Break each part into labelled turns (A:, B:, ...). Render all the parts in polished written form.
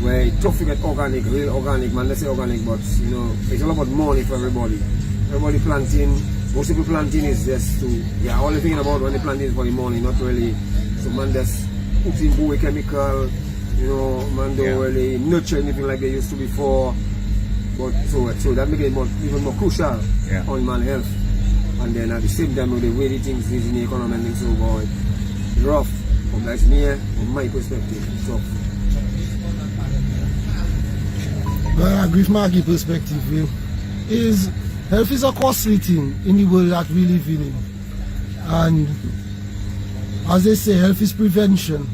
A: where it's tough to get organic, real organic, man. Let's say organic, but you know, it's all about money for everybody. Everybody planting, most people planting is just to, yeah, all they're thinking about when they planting is for the money, not really. So man, just putting buoy chemical, you know, man, don't really nurture anything like they used to before. But so that makes it even more crucial on man health. And then at the same time, with the way the things is in the economy and things so boy, it's rough. From like me, from my perspective, it's tough.
B: Well, I agree with Maggie's perspective. Health is a costly thing in the world that we live in. And as they say, health is prevention.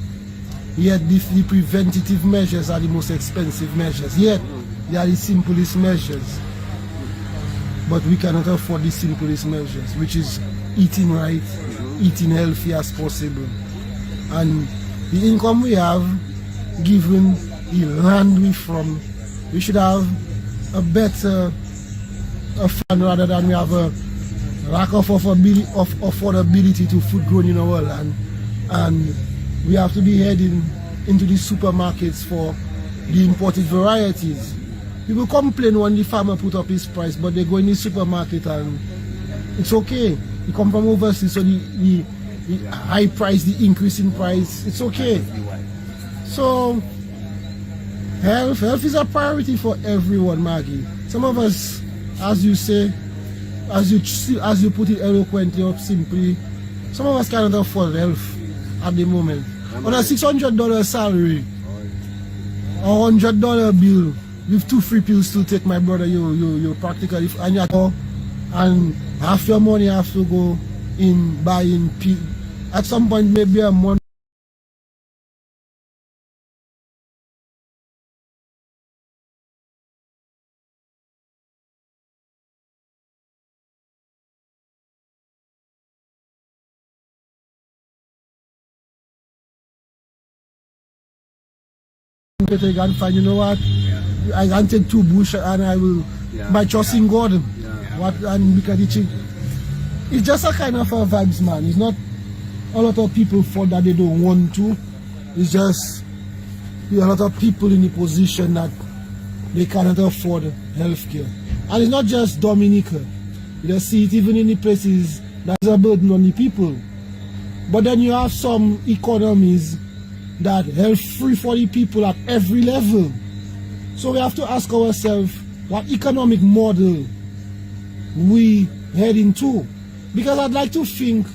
B: Yet the preventative measures are the most expensive measures. Yet they are the simplest measures. But we cannot afford the simplest measures, which is eating right, eating healthy as possible. And the income we have, given the land we from, we should have a better fund rather than we have a lack of affordability to food grown in our land. And we have to be heading into the supermarkets for the imported varieties. People complain when the farmer put up his price, but they go in the supermarket and it's okay. You come from overseas, so the high price, the increase in price, it's okay. So health is a priority for everyone, Maggie. Some of us, as you say, as you put it eloquently or simply, some of us cannot afford health at the moment. On a $600 salary or $100 bill, with 2 free pills to take, my brother, you practically, and half your money have to go in buying pills. At some point, maybe a month. And find, you know what? I can take 2 bush and I will by trusting God. And because it's just a kind of a vibes, man. It's not a lot of people for that they don't want to. It's just a lot of people in the position that they cannot afford healthcare. And it's not just Dominica. You just see it even in the places that's a burden on the people. But then you have some economies that health free for the people at every level. So we have to ask ourselves what economic model we head into. Because I'd like to think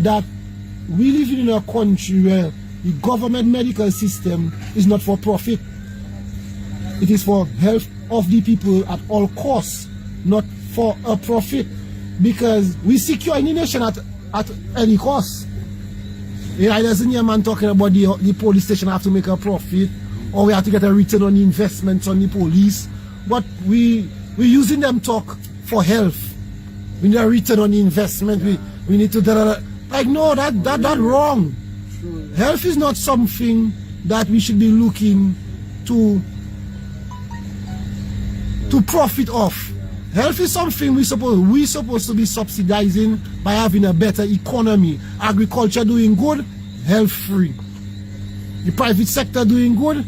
B: that we live in a country where the government medical system is not for profit. It is for health of the people at all costs, not for a profit. Because we secure any nation at any cost. I doesn't hear man talking about the police station have to make a profit, or we have to get a return on the investments on the police. But we using them talk for health. We need a return on the investment. We need to like no, that wrong. Health is not something that we should be looking to profit off. Health is something we supposed to be subsidizing by having a better economy. Agriculture doing good, health free. The private sector doing good,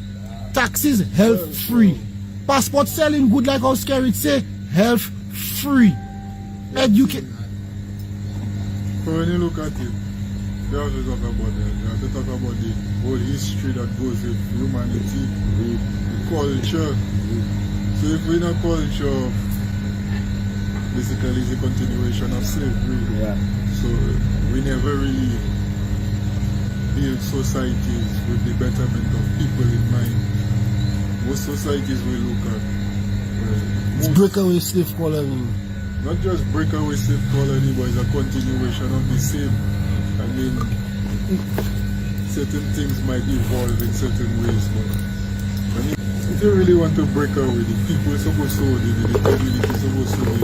B: taxes health free. Passport selling good, like how Skerrit say, health free. Educate.
C: So when you look at it, they also talk about it. They have to talk about the whole history that goes with humanity, the culture. So if we're in a culture, basically it's a continuation of slavery. So we never really build societies with the betterment of people in mind. Most societies we look at
B: breakaway slave colony.
C: Not just breakaway slave colony, but it's a continuation of the same. I mean, certain things might evolve in certain ways, but I mean, if you really want to break away, the people are supposed to own it, the community is supposed to own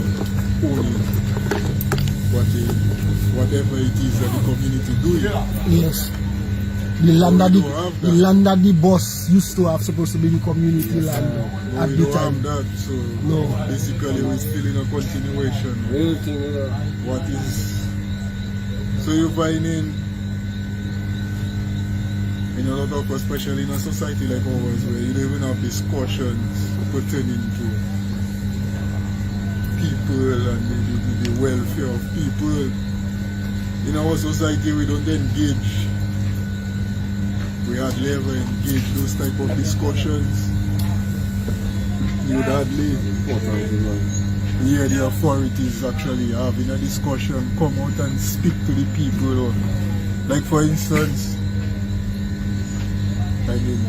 C: whatever it is that the community doing.
B: Yes. The land that the boss used to have supposed to be the community land at the time.
C: That, so
B: no.
C: Basically we're still in a continuation. What is so you're finding In a lot of, especially in a society like ours, where you don't even have discussions pertaining to people and the welfare of people. In our society, we don't engage. We hardly ever engage those type of discussions. You would hardly hear the authorities actually having a discussion, come out and speak to the people. Like for instance, I mean,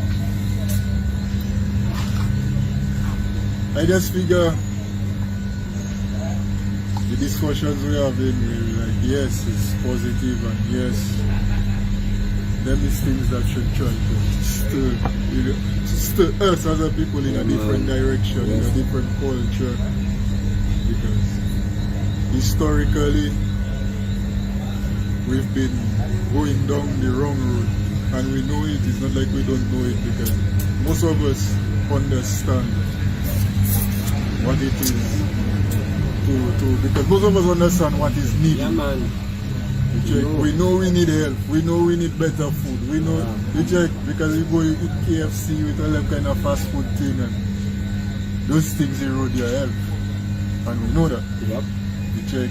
C: I just figure the discussions we have in, we're like, yes, it's positive, and yes, them is things that should try to stir us as a people in a different direction, in a different culture. Because historically, we've been going down the wrong road, and we know it. It's not like we don't know it, because most of us understand what it is because most of us understand what is needed.
A: Yeah, man.
C: We know we need help. We know we need better food. We know we check because we go eat KFC with all them kind of fast food thing, and those things erode your health, and we know that.
A: Yep.
C: We check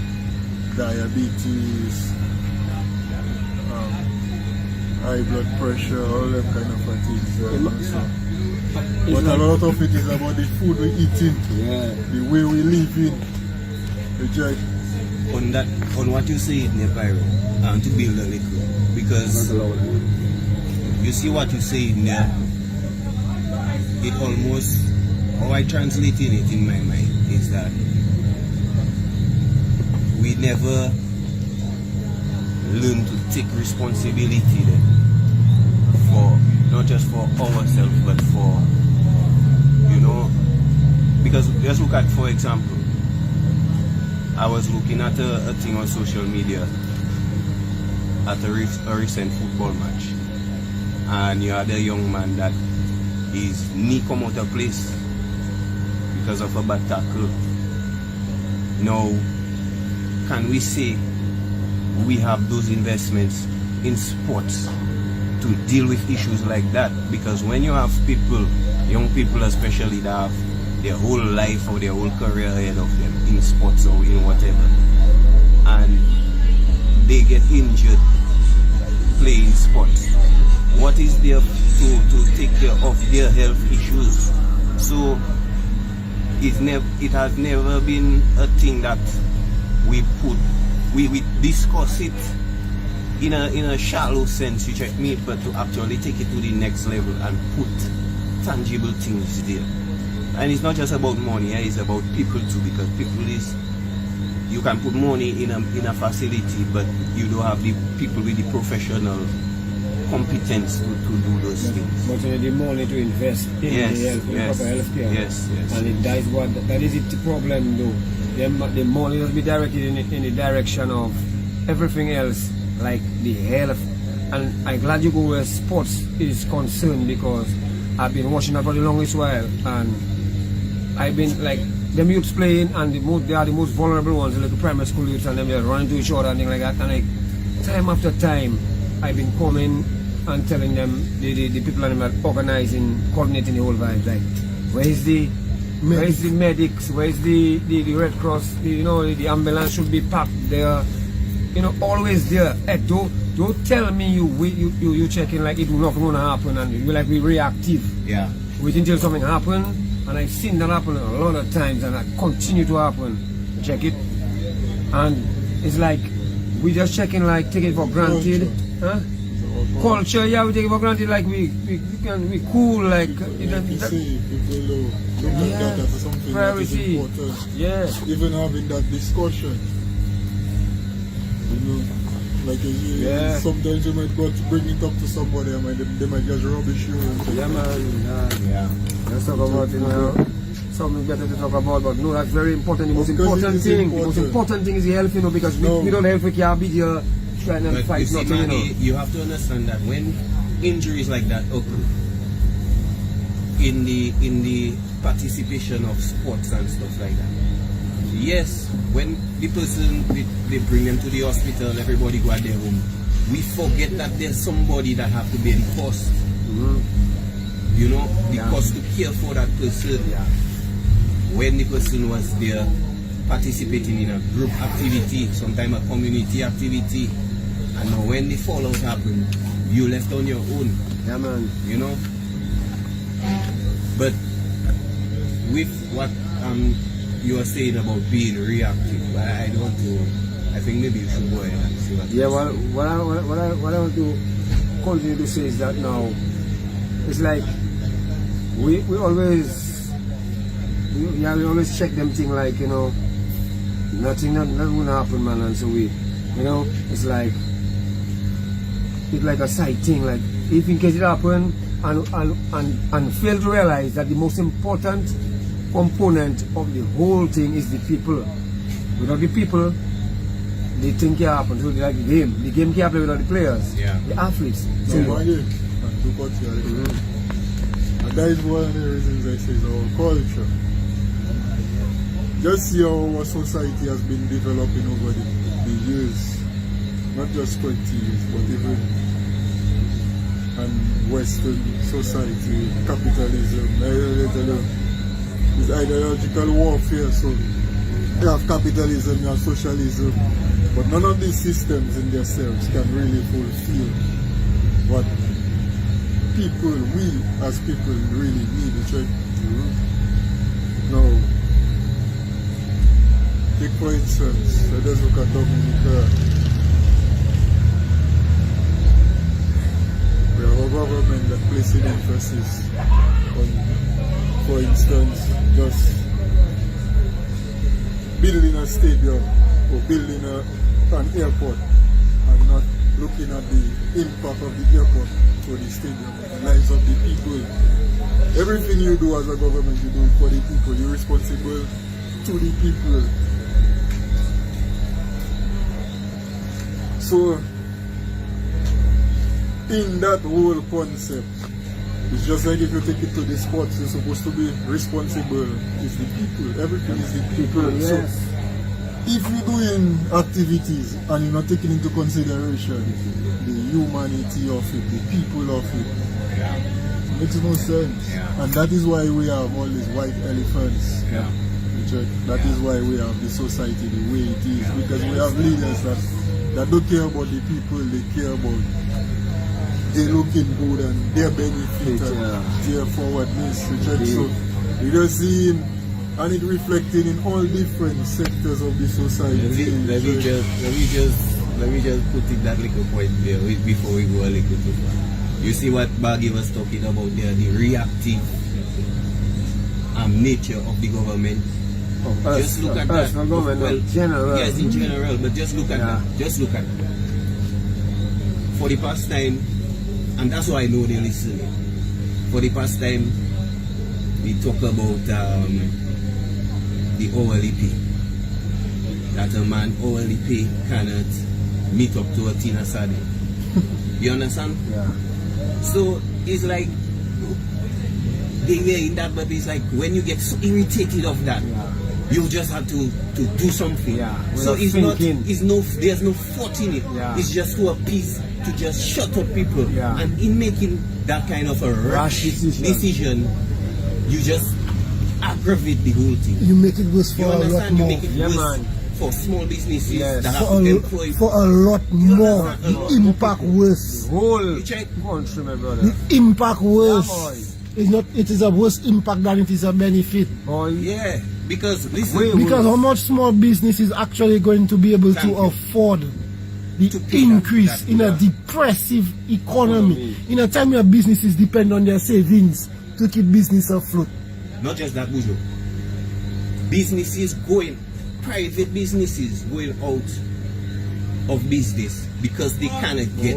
C: diabetes, high blood pressure, all them kind of things. But a lot of it is about the food we eating, the way we live in. We check.
D: On what you say in Nepal, to build a little, because you see what you say in there, it almost, how I translate it in my mind is that we never learn to take responsibility then for, not just for ourselves, but for, you know, because just look at, for example, I was looking at a thing on social media at a recent football match, and you had a young man that his knee come out of place because of a bad tackle. Now, can we say we have those investments in sports to deal with issues like that? Because when you have people, young people especially, that have their whole life or their whole career ahead of them in sports or in whatever, and they get injured playing sports, what is there to take care of their health issues? So it has never been a thing that we discuss it in a shallow sense, you check me, but to actually take it to the next level and put tangible things there. And it's not just about money, it's about people too, because people is, you can put money in a facility, but you don't have the people with the professional competence to do those things.
A: But you need the money to invest in the proper healthcare.
D: Yes.
A: And that is the problem though. The money must be directed in the direction of everything else, like the health. And I'm glad you go where sports is concerned, because I've been watching that for the longest while, and I've been like, them youths playing, and they are the most vulnerable ones, like the primary school youths, and them they run into each other and things like that. And like, time after time, I've been coming and telling them, the people that are organizing, coordinating the whole vibe, like, where's the medics, where's the Red Cross, the ambulance should be packed there, always there. Hey, don't tell me you checking like it nothing gonna happen, and we reactive.
D: Yeah.
A: Wait until something happen, and I've seen that happen a lot of times, and that continue to happen. Check it, and it's like we just checking, like take it for granted, huh? Culture, yeah, we take it for granted, like we cool, like priority. Yeah.
C: Even having that discussion, like sometimes you might go to bring it up to somebody, and they might just rubbish you.
A: Yeah, man.
D: Yeah.
A: Let's talk about something better to talk about, but no, that's very important. The most important thing is the health, because without health we can't be here trying to fight nothing,
D: You have to understand that when injuries like that occur in the participation of sports and stuff like that, yes, when the person, they bring them to the hospital, everybody go at their home, we forget that there's somebody that have to bear the cost. You know, the cost to care for that person. When the person was there participating in a group activity, sometimes a community activity, and now when the fallout happened, you left on your own.
A: Yeah, man.
D: You know? But with what you are saying about being reactive, I don't know. I think maybe you should go ahead and see what.
A: Yeah, well, what I want to continue to say is that now it's like we always we always check them thing like, you know, nothing gonna happen, man, and so we, you know, it's like a side thing, like if in case it happen and fail to realize that the most important component of the whole thing is the people. Without the people, the thing can happen. So like the game can't play without the players, the athletes. So
C: and that is one of the reasons I say is our culture. Just see how our society has been developing over the years, not just 20 years, but even and Western society, capitalism, is ideological warfare. So you have capitalism, you have socialism, but none of these systems in themselves can really fulfill what people, we as people, really need. Now, take for instance, let us look at Dominica. We have a government that places emphasis on, for instance, just building a stadium or building an airport and not looking at the impact of the airport for the stadium, the lives of the people. Everything you do as a government, you do it for the people. You're responsible to the people. So, in that whole concept, it's just like if you take it to the sports, you're supposed to be responsible. It's the people. Everything is the people.
A: Yes.
C: So, if you're doing activities and you're not taking into consideration the humanity of it, the people of it, it makes no sense. And that is why we have all these white elephants. That is why we have the society the way it is. Because we have leaders that don't care about the people, they care about their looking good and their benefit and their forwardness. So we just see him, and it reflected in all different sectors of the society.
D: Let me just put it that little point there before we go a little too far. You see what Baggy was talking about there, the reactive nature of the government. Just look at that.
A: General.
D: Yes, in general, but just look at that. Just look at that. For the past time, and that's why I know they listen. For the past time, we talk about the hourly pay. That a man hourly pay cannot meet up to a Tina Sade. You understand?
A: Yeah.
D: So it's like they were in that, but it's like when you get so irritated of that, you just have to do something. So it's there's no thought in it. It's just to appease, to just shut up people. And in making that kind of a rash decision, you just aggravate the whole thing.
B: You make it worse for
D: you
B: a lot
D: understand?
B: more.
D: You make it worse for small businesses that have
B: For
D: to employ.
B: for a lot more. The impact worse.
A: Whole
D: check.
A: country, my brother.
B: The impact worse. It is a worse impact than it is a benefit.
D: Yeah, because listen,
B: Because how much small business is actually going to be able to afford the increase in a depressive economy in a time where businesses depend on their savings to keep business afloat.
D: not just that, Bujo. Businesses private businesses going out of business because they cannot get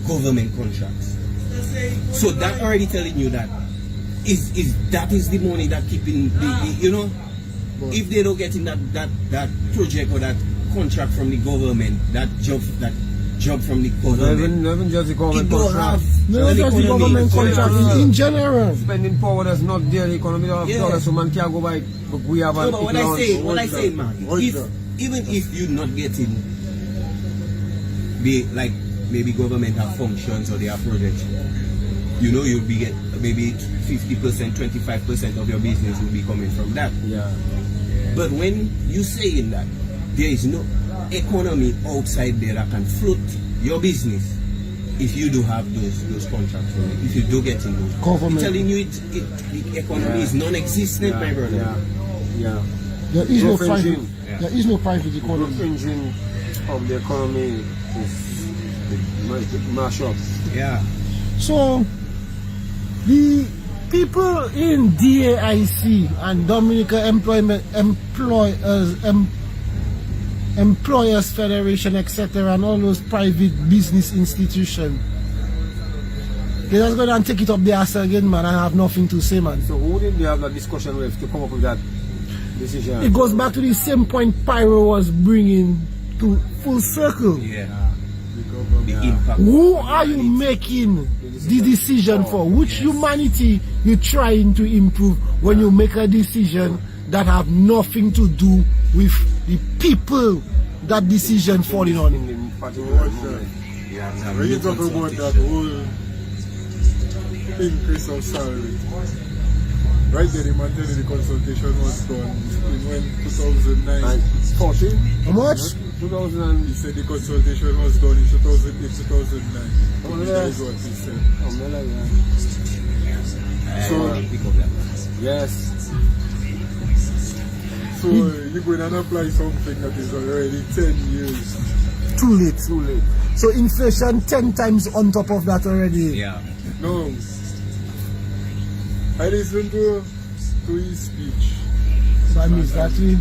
D: government contracts. So that already telling you that that is the money that keeping the you know, if they don't get in that project or that contract from the government, that job from the government,
A: Not even just the government contract.
B: No, just the government contract in general.
A: Spending power that's not there, the economy don't have dollars, so man can't go by. But we have
D: no, but what I say, man, even if you're not getting the like maybe government have functions or they have projects, you know, you'll be get maybe 50%, 25% of your business will be coming from that.
A: Yeah.
D: But when you saying that there is no economy outside there that can float your business, if you do have those contracts, if you do get in those,
B: Government.
D: I'm telling you, the economy is non-existent, my brother.
A: Yeah.
B: There is no
A: Rough
B: private.
A: engine.
B: There is no private
A: The
B: economy.
A: engine of the economy is mash up.
D: Yeah.
B: So the people in DAIC and Dominica Employers Federation, etc., and all those private business institutions, they're just going to take it up their ass again, man, and have nothing to say, man.
A: So who did they have that discussion with to come up with that decision?
B: It goes back to the same point Pyro was bringing to full circle.
D: Yeah. The impact.
B: Who are you making the decision for? Which humanity you trying to improve when you make a decision that have nothing to do with the people that decision falling on?
A: In the particular moment.
D: Yeah.
C: When you talk about that whole increase of salary, right there, the man tell you the consultation was done in 2009.
A: And 14?
B: How much?
A: 2000
C: He said the consultation was done in 2008, 2009.
A: Oh,
C: That
A: yes.
C: is what he said.
A: Oh, Mela, yeah.
D: I
C: So-
D: wanna pick up that.
A: Yes.
C: So you go and apply something that is already 10 years.
B: Too late.
A: Too late.
B: So inflation 10 times on top of that already.
D: Yeah.
C: No. I listened to his speech.
B: That means that we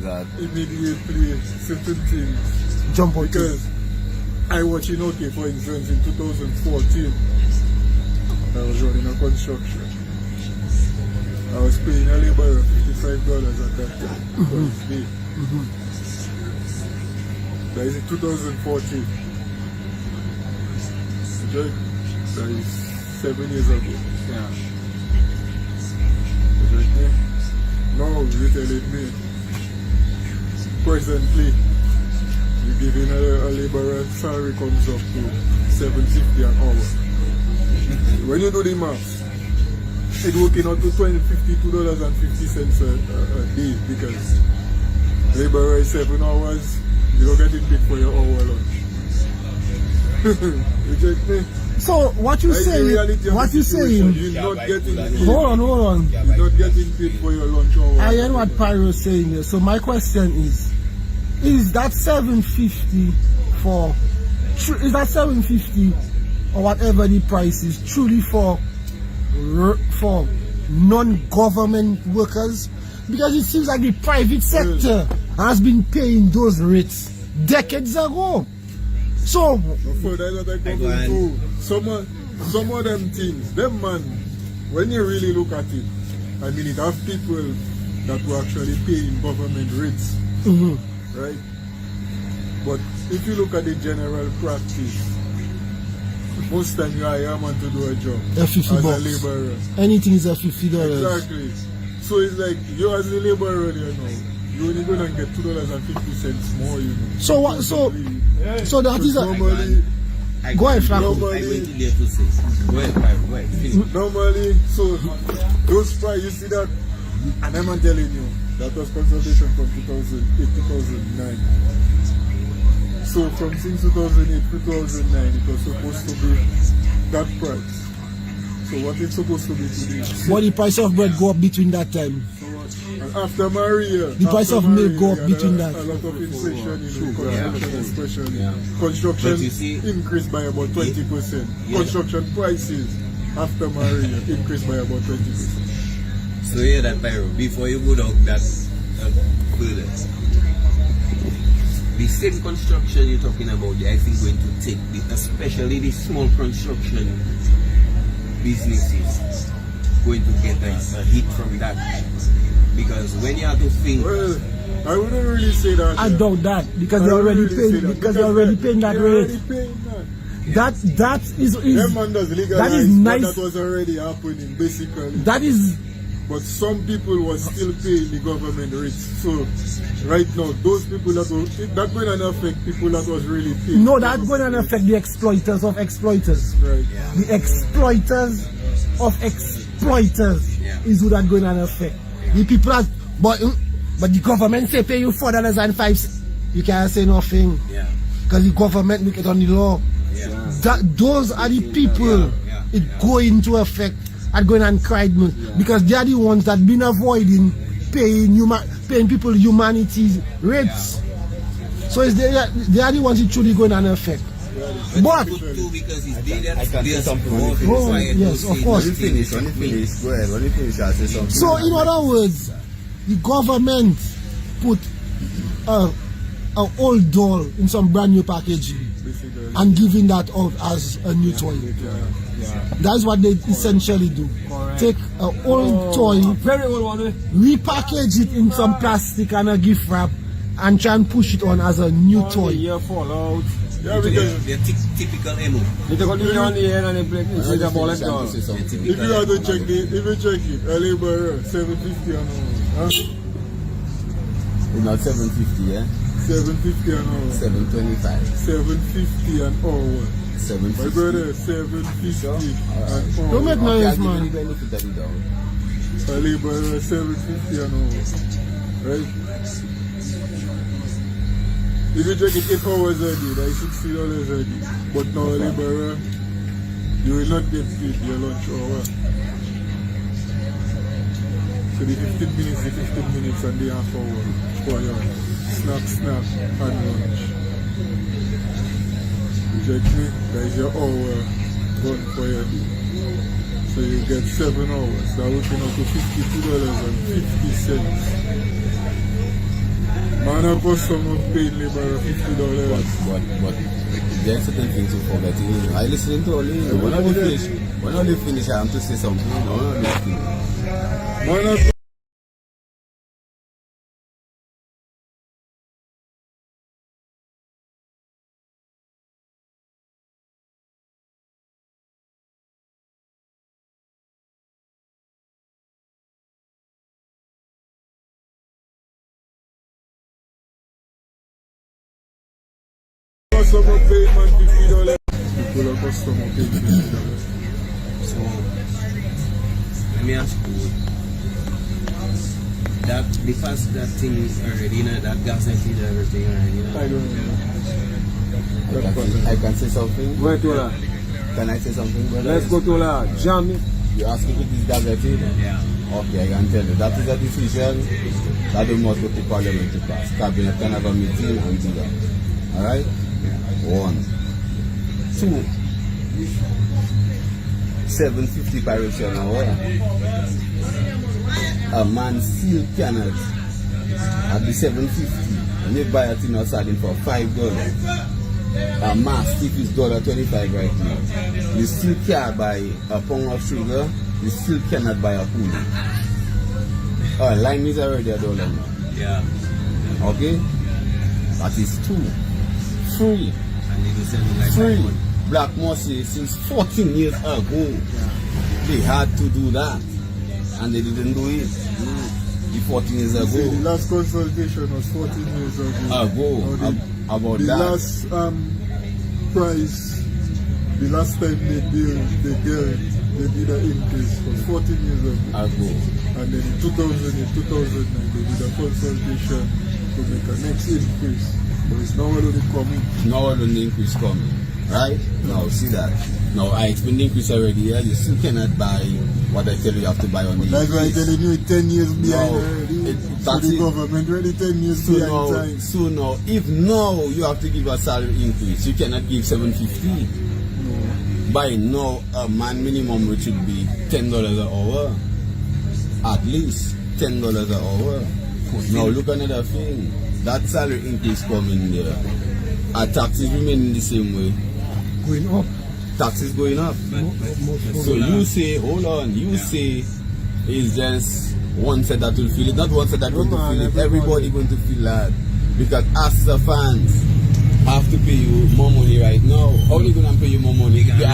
D: God.
C: Immediately certain things.
B: jump out to.
C: Because I watched in OK, for instance, in 2014, I was running a construction. I was paying a laborer $55 at that time. Per day. That is in 2014. Okay? That is 7 years ago.
A: Yeah.
C: Okay? Now you're telling me, presently, you're giving a laborer salary comes up to $7.50 an hour. When you do the math, it's working out to $52.50 a day, because laborer is 7 hours, you don't get paid for your hour lunch. You get me?
B: So what you
C: That is the
B: saying?
C: reality of
B: What
C: the
B: you
C: situation.
B: saying?
C: You're not getting paid.
B: Hold on.
C: You're not getting paid for your lunch hour.
B: I heard what Pyro is saying there. So my question is that 750 for? Is that 750 or whatever the price is truly for non-government workers? Because it seems like the private sector has been paying those rates decades ago. So
C: So that's what I come into. Some of them things, them man, when you really look at it, I mean, it have people that were actually paying government rates, right? But if you look at the general practice, most time you hire a man to do a job
B: $50
C: as a laborer.
B: anything is at $50.
C: Exactly. So it's like you as a laborer, you know, you're only gonna get $2.50 more, you know.
B: So what? So that is a.
C: normally,
B: Go ahead, Franco.
D: I went in there to say. Go ahead, finish.
C: normally, so those price, you see that, and I'm telling you, that was consultation from 2008, 2009. So from since 2008 to 2009, it was supposed to be that price. So what it's supposed to be today?
B: What the price of bread go up between that time?
C: And after Maria,
B: The price
C: after
B: of milk
C: Maria,
B: go up
C: you had
B: between that.
C: a lot of inflation in construction,
D: Yeah.
C: especially.
D: Yeah.
C: Construction
D: But you see-
C: increased by about 20%.
D: Yeah.
C: Construction prices after Maria increased by about 20%.
D: So hear that, Pyro, before you go down that further. The same construction you're talking about, I think going to take, especially the small construction businesses, going to get a hit from that. Because when you have to think,
C: Well, I wouldn't really say that.
B: I doubt that because
C: I
B: they're
C: wouldn't
B: already
C: really say
B: paying
C: that,
B: because they're already paying that
C: they're
B: rate.
C: already paying that.
B: That is
C: Them man does legalize,
B: that is
C: but
B: nice.
C: that was already happening, basically.
B: That is
C: But some people were still paying the government rates. So right now, those people that going to affect people that was really paying.
B: No, that's going to affect the exploiters of exploiters.
C: Right.
B: The exploiters of exploiters is who that going to affect. The people that, but the government say pay you $4.05. You can't say nothing. Because the government make it on the law. Those are the people it going to affect and going and cried because they are the ones that been avoiding paying people humanities rates. So it's they are the ones it truly going to affect. But
D: because it's
E: I can say something.
B: yes, of course.
E: When you finish, go ahead. When you finish, I'll say something.
B: So in other words, the government put an old doll in some brand new packaging and giving that out as a new toy. That's what they essentially do. Take an old toy,
A: Very old one.
B: repackage it in some plastic and a gift wrap, and try and push it on as a new toy.
A: Year fallout.
C: Yeah, because
D: they're typical emo.
A: They take out the on the air and they break it. It's a ball and down.
C: if you have to check it, a labor 750 an hour. Huh?
E: It's not 750, yeah?
C: 750 an hour.
E: 725.
C: 750 an hour.
E: 750.
C: My brother, 750 an hour.
B: Don't make
E: Okay, I'll
B: noise,
E: give you
B: man.
E: the benefit of the doubt.
C: A labor 750 an hour. Right? If you check it 8 hours a day, that's $60 a day. But now a laborer, you will not get paid your lunch hour. So the 15 minutes and the half hour for your snack and lunch. You check me, that is your hour gone for your day. So you get 7 hours. That would be up to $52.50. Man, I got someone paying labor $50.
E: But there's certain things you forget. I listen to only. When I finish, I have to say something.
C: Man, I got someone paying man $50. People are customer paying $50.
D: So let me ask you, that the fact that thing is already, you know, that gas and feed everything already, you know.
C: I don't know.
E: I can say something.
A: Where to that?
E: Can I say something, brother?
A: Let's go to that. Jam it.
E: You ask me if it is gazetted?
D: Yeah.
E: Okay, I can tell you. That is a decision that we must go to Parliament to pass. Cabinet can have a meeting and do that. Alright? 1. 2. 750 pirates an hour. A man still cannot at the 750 and they buy a thing outside for $5. A mastiff is $1.25 right now. You still can't buy a pound of sugar, you still cannot buy a pool. Lime is already $1 now.
D: Yeah.
E: Okay? That is 2. 3.
D: And they sell it like
E: Free.
D: that.
E: Black Mossy since 14 years ago, they had to do that, and they didn't do it. The 14 years
C: See, the
E: ago.
C: last consultation was 14 years ago. Now
E: About
C: the
E: that.
C: last price, the last time they did an increase was 14 years ago. And then in 2008, 2009, they did a consultation to make a next increase. But it's now already coming.
E: Now when the increase coming, right? Now see that. Now I explained the increase already here. You still cannot buy what I tell you have to buy on the
C: That's why I'm
E: increase.
C: telling you 10 years behind
E: No,
C: already. So
E: that's
C: the
E: it.
C: government already 10 years behind time.
E: So now, if now you have to give a salary increase, you cannot give 750.
C: No.
E: By now, a man minimum which should be $10 an hour. At least $10 an hour. Now look another thing. That salary increase coming there. Our taxes remaining the same way.
B: Going up.
E: Taxes going up. So you say, hold on, you say it's just one set that will feel it, not one set that going to feel it. Everybody going to feel that. Because as the fans have to pay you more money right now. How are they going to pay you more money if the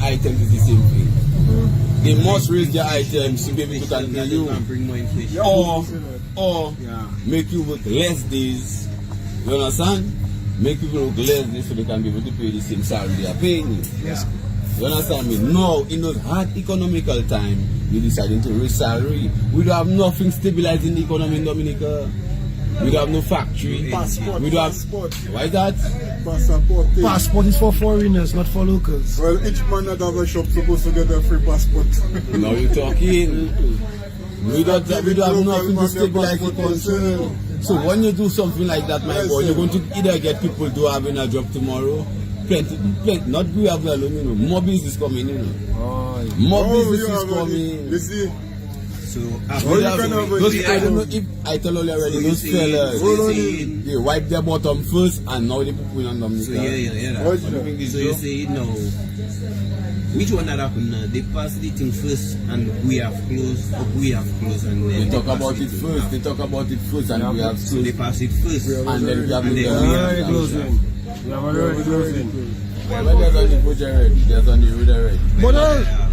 E: item is the same thing? They must raise their items to be able to continue.
D: Bring more inflation.
E: Or make you work less days. You understand? Make people work less days so they can be able to pay the same salary they are paying you.
D: Yeah.
E: You understand me? Now, in those hard economical time, we decided to raise salary. We don't have nothing stabilizing the economy in Dominica. We don't have no factory.
C: Passport.
E: We don't have.
C: Passport.
E: Why is that?
C: Passport.
B: Passport is for foreigners, not for locals.
C: Well, each man that have a shop supposed to get a free passport.
E: Now you're talking. We don't have nothing to stabilize the country. So when you do something like that, my boy, you're going to either get people to having a job tomorrow. Plenty, not we have alone, you know. More business coming, you know. More business is coming.
C: You see?
D: So,
E: I don't know if I tell you already, those fellas, they wipe their bottom first and now they put on them.
D: So you say, no. Which one that happened now? They pass the thing first and we have closed, and then
E: they talk about it first, and we have
D: so they pass it first
E: and then we have
A: closing.
E: When there's on the project already, there's on the road already.
B: But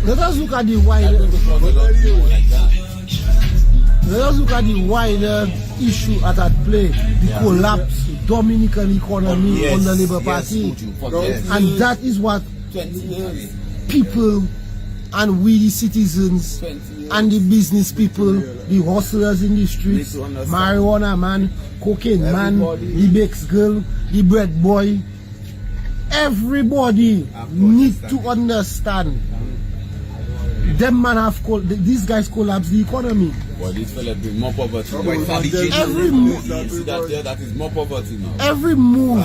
B: let us look at the wider. Let us look at the wider issue at play, the collapse Dominican economy on the Labour Party, and that is what
E: 20 years.
B: people and we the citizens and the business people, the hustlers in the streets, marijuana man, cocaine man, the bakes girl, the bread boy, everybody need to understand. Them man have these guys collapse the economy.
E: Well, this fella bring more poverty.
B: Every move,
E: that is more poverty now.
B: every move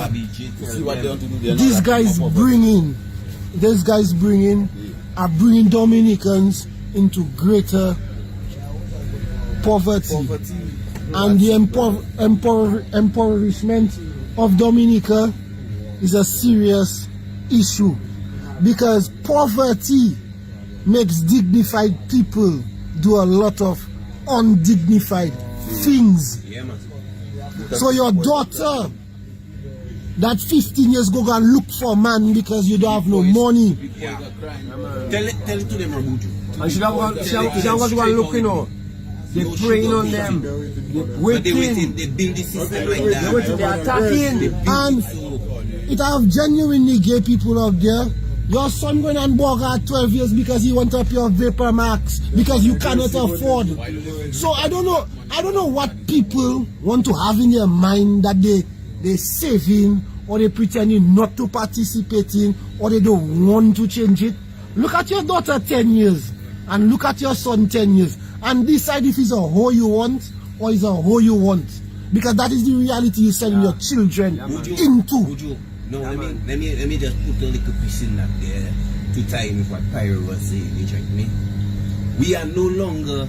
E: See what they want to do.
B: these guys bringing are bringing Dominicans into greater poverty. And the impoverishment of Dominica is a serious issue, because poverty makes dignified people do a lot of undignified things. So your daughter that 15 years go and look for a man because you don't have no money.
D: Tell it to them, Rabuju.
A: And she don't go to look, you know. They praying on them. They waiting. They build the system like that. They're attacking.
B: And it have genuinely gay people up there. Your son going and bog at 12 years because he want up your Vapor Max because you cannot afford. So I don't know what people want to have in their mind, that they saving or they pretending not to participate in, or they don't want to change it. Look at your daughter 10 years and look at your son 10 years and decide if he's a hoe you want or he's a hoe you want, because that is the reality you're sending your children into.
D: No, let me just put a little piece in that there to tie in with what Pyro was saying. You check me. We are no longer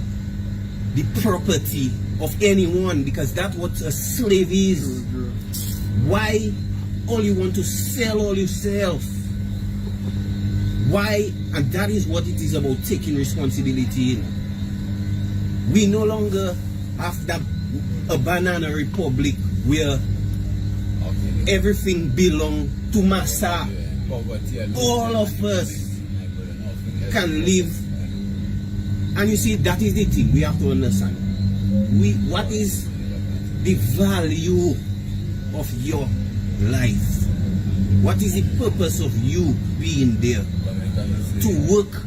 D: the property of anyone, because that's what a slave is. Why all you want to sell all yourself? Why? And that is what it is about, taking responsibility in. We no longer have that a banana republic where everything belongs to Massa. All of us can live. And you see, that is the thing we have to understand. What is the value of your life? What is the purpose of you being there? To work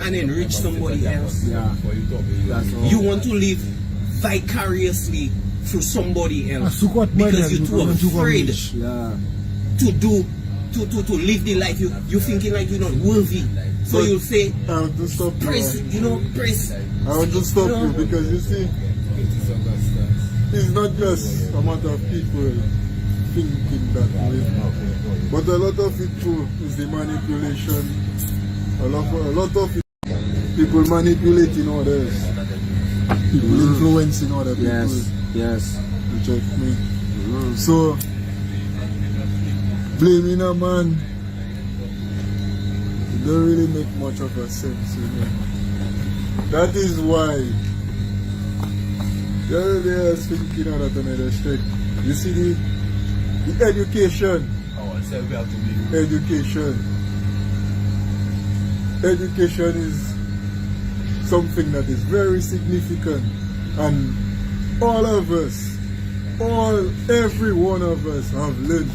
D: and enrich somebody else? You want to live vicariously through somebody else because you're too afraid to live the life you're thinking like you're not worthy. So you'll say,
C: I want to stop
D: praise, praise.
C: I want to stop you because you see, it's not just a matter of people thinking that way, but a lot of it too is the manipulation. A lot of it, people manipulating others, people influencing other people.
A: Yes.
C: You check me. So blaming a man, it don't really make much of a sense, you know. That is why the other day I was thinking out of another street. You see the education. Education is something that is very significant, and all of us, every one of us have learned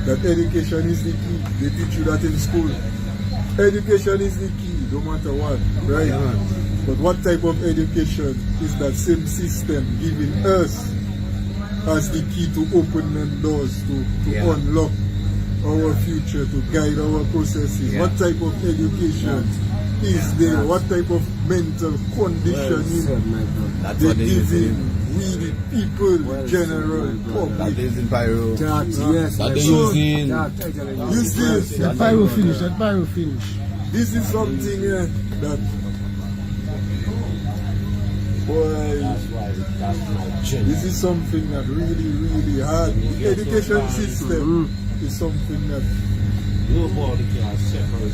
C: that education is the key. They teach you that in school. Education is the key, no matter what, right? But what type of education is that same system giving us as the key to open them doors, to unlock our future, to guide our processes? What type of education is there? What type of mental conditioning they giving we the people, the general public?
E: That is in Pyro.
A: Yes,
E: That they using.
C: You see,
B: That pyro finish.
C: this is something that, boy, this is something that really, really hard. The education system is something that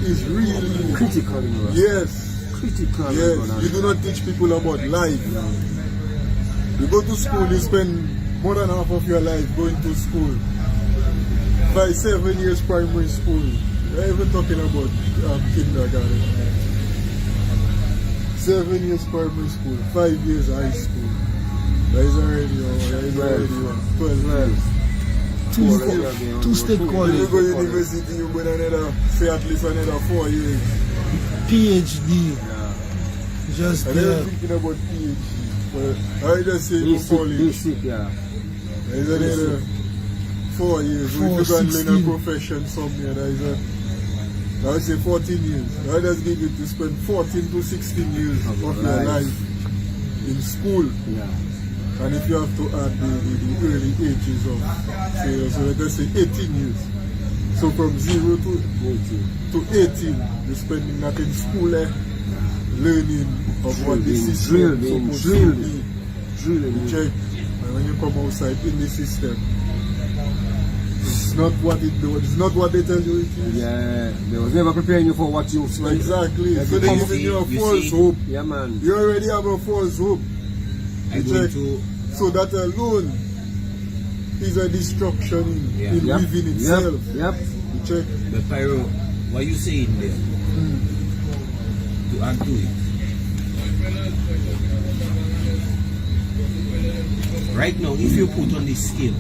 C: is really
A: critical.
C: yes.
A: Critical.
C: Yes, you do not teach people about life. You go to school, you spend more than half of your life going to school. 7 years primary school. We're even talking about kindergarten. 7 years primary school, 5 years high school. That is already 12 years.
B: Two state
C: When you
B: college,
C: go to university, you go another, say at least another 4 years.
B: PhD. Just
C: I
B: there.
C: never thinking about PhD. But I just say go college.
A: Basic, yeah.
C: There's another 4 years. If you can learn a profession somewhere, I would say 14 years. I just give you to spend 14 to 16 years of your life in school.
A: Yeah.
C: And if you have to add the early ages of, say, so let us say 18 years. So from 0 to 18, you're spending that in school, learning of what the system is supposed to be. You check, and when you come outside in the system, it's not what it do. It's not what they tell you it is.
A: Yeah, they was never preparing you for what you expect.
C: Exactly. So they're giving you a false hope.
A: Yeah, man.
C: You already have a false hope.
D: I
C: You
D: go
C: check.
D: to
C: So that alone is a destruction in
A: Yep.
C: living itself.
A: Yep.
C: You check.
D: the Pyro. What you saying there? To add to it. Right now, if you put on this scale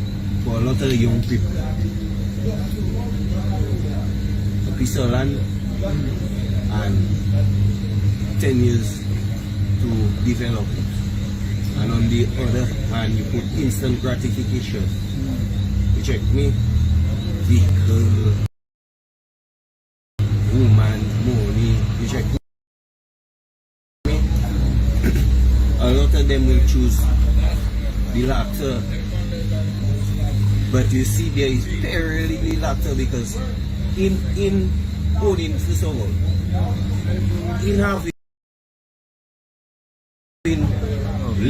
D: for a lot of young people, a piece of land and 10 years to develop it, and on the other hand, you put instant gratification. You check me, vehicle, woman, money. You check me. A lot of them will choose the latter, but you see there is barely the latter, because in owning, first of all, in having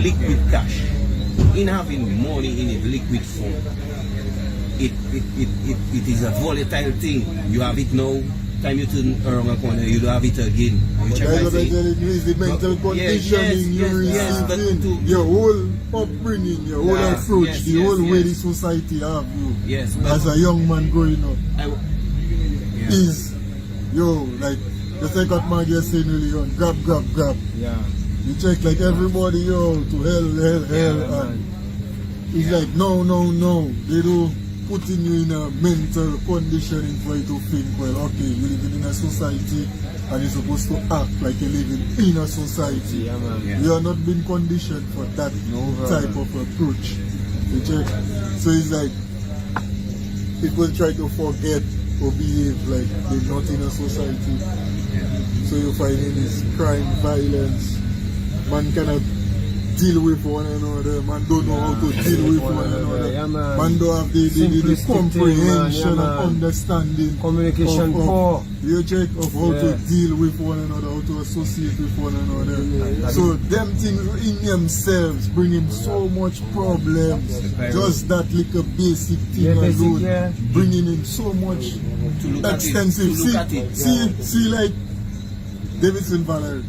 D: liquid cash, in having money in a liquid form, it is a volatile thing. You have it now, time you turn around a corner, you don't have it again. You check
C: That's
D: my
C: what I'm
D: thing.
C: telling you, is the mental conditioning you
D: but
C: receiving,
D: to-
C: your whole upbringing, your whole
D: Yes,
C: approach,
D: yes,
C: the
D: yes,
C: whole way the
D: yes.
C: society have you
D: Yes, but
C: as a young man growing up
D: yeah.
C: is, like, just like what Maggie was saying earlier on, grab.
A: Yeah.
C: You check like everybody, to hell, and it's like, no. They do putting you in a mental conditioning for you to think, well, okay, you're living in a society and you're supposed to act like you're living in a society.
A: Yeah, man.
D: Yeah.
C: You are not being conditioned for that type of approach. You check? So it's like, people try to forget or behave like they're not in a society. So you find in this crime, violence, man cannot deal with one another, man don't know how to deal with one another,
A: Yeah, man.
C: man don't have the
A: Simplistic
C: comprehension
A: thing, man. Yeah,
C: of
A: man.
C: understanding
A: Communication
C: of
A: poor.
C: you check of how to
A: Yeah.
C: deal with one another, how to associate with one another. So them things in themselves bringing so much problems. Just that little basic thing
A: Yeah, basic,
C: alone,
A: yeah.
C: bringing in so much
D: To look at it,
C: extensive.
D: to look at it.
C: See, like Davidson Valerie,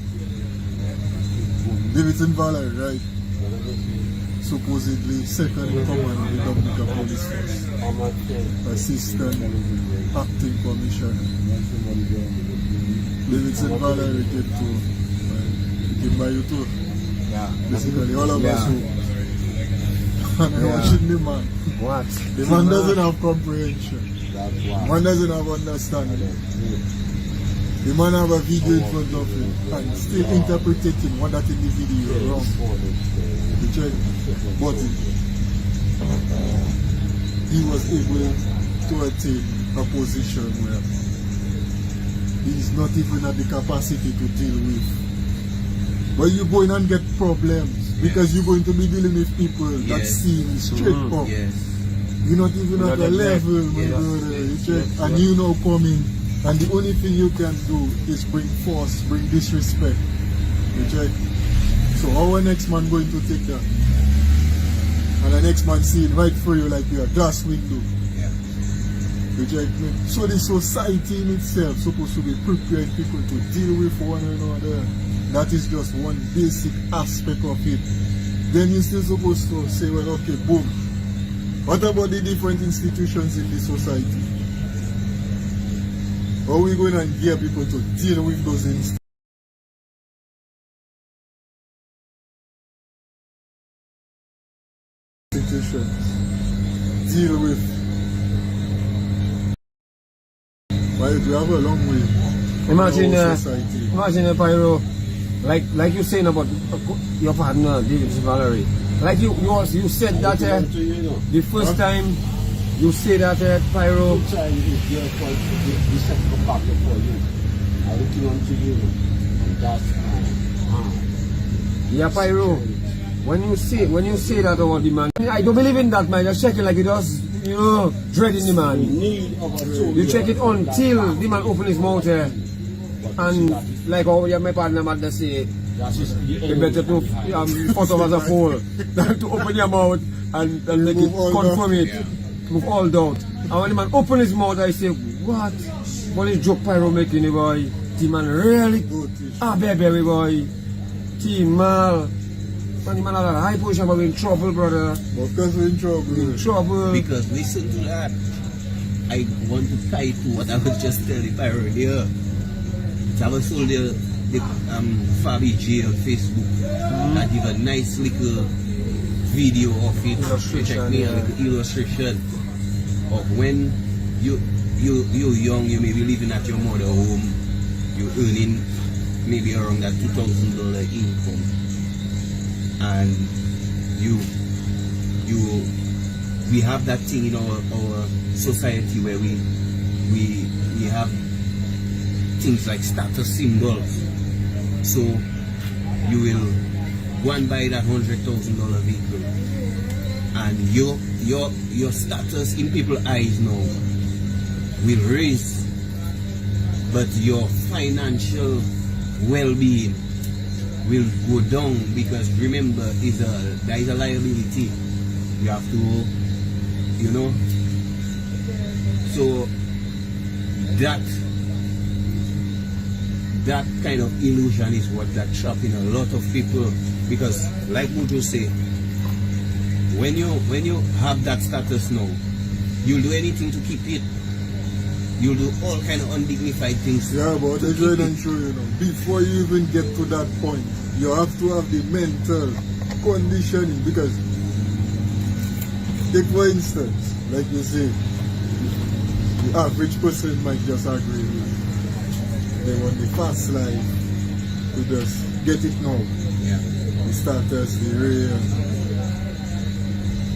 C: right? Supposedly second in command of the Dominica Police Force, assistant acting commissioner. Davidson Valerie came to Him by you too.
A: Yeah.
C: Basically, all of
A: Yeah.
C: us who and watching the man.
A: What?
C: The man doesn't have comprehension.
E: That's
C: The
E: why.
C: man doesn't have understanding. The man have a video in front of him and still interpreting what that in the video is wrong. You check? But he was able to attain a position where he's not even at the capacity to deal with. But you go in and get problems because you're going to be dealing with people that
D: Yes.
C: seem straight up.
D: Yes.
C: You're not even
A: You're
C: at
A: not
C: a
A: at that.
C: level, my
A: Yes.
C: brother. You
A: Yes.
C: check?
A: Yes.
C: And you now come in, and the only thing you can do is bring force, bring disrespect. You check? So how our next man going to take that? And the next man seeing right through you like you're a glass window.
D: Yeah.
C: You check me? So the society in itself supposed to be preparing people to deal with one another. That is just one basic aspect of it. Then you're still supposed to say, well, okay, boom. What about the different institutions in the society? How are we going to gear people to deal with those institutions? Deal with. Right, we have a long way.
A: Imagine,
C: in our society.
A: imagine Pyro, like you saying about your partner, David Valerie. Like you said that the first time you say that Pyro.
E: Trying to get your fault to get the second back for you. I'm looking on to you. And that's
A: Yeah, Pyro. When you say that about the man, I don't believe in that, man. Just check it like it was, dreading the man.
E: need of a
A: You check it until the man open his mouth and like how my partner might say, you better to put up as a fool than to open your mouth and make it confirm it, move all doubt. And when the man open his mouth, I say, what? What is joke Pyro making, boy? The man really, baby boy, Mal. Man, the man had a high position, but we're in trouble, brother.
C: Of course we're in trouble.
A: We're in trouble.
D: Because listen to that. I want to fight to what I was just telling Pyro there. I was told the Fabi J on Facebook that give a nice little video of it.
A: Illustration,
D: Check me a little illustration of when you're young, you may be living at your mother home, you're earning maybe around that $2,000 income, and we have that thing in our society where we have things like status symbols. So you will go and buy that $100,000 vehicle, and your status in people's eyes now will raise, but your financial well-being will go down, because remember, there is a liability. You have to, so that kind of illusion is what that trapping a lot of people, because like Mojo say, when you have that status now, you'll do anything to keep it. You'll do all kind of undignified things.
C: Yeah, but
D: to
C: it's
D: keep
C: right
D: it.
C: and true, before you even get to that point, you have to have the mental conditioning, because take for instance, like you say, the average person might just agree with they want the fast life to just get it now.
D: Yeah.
C: The status, the real.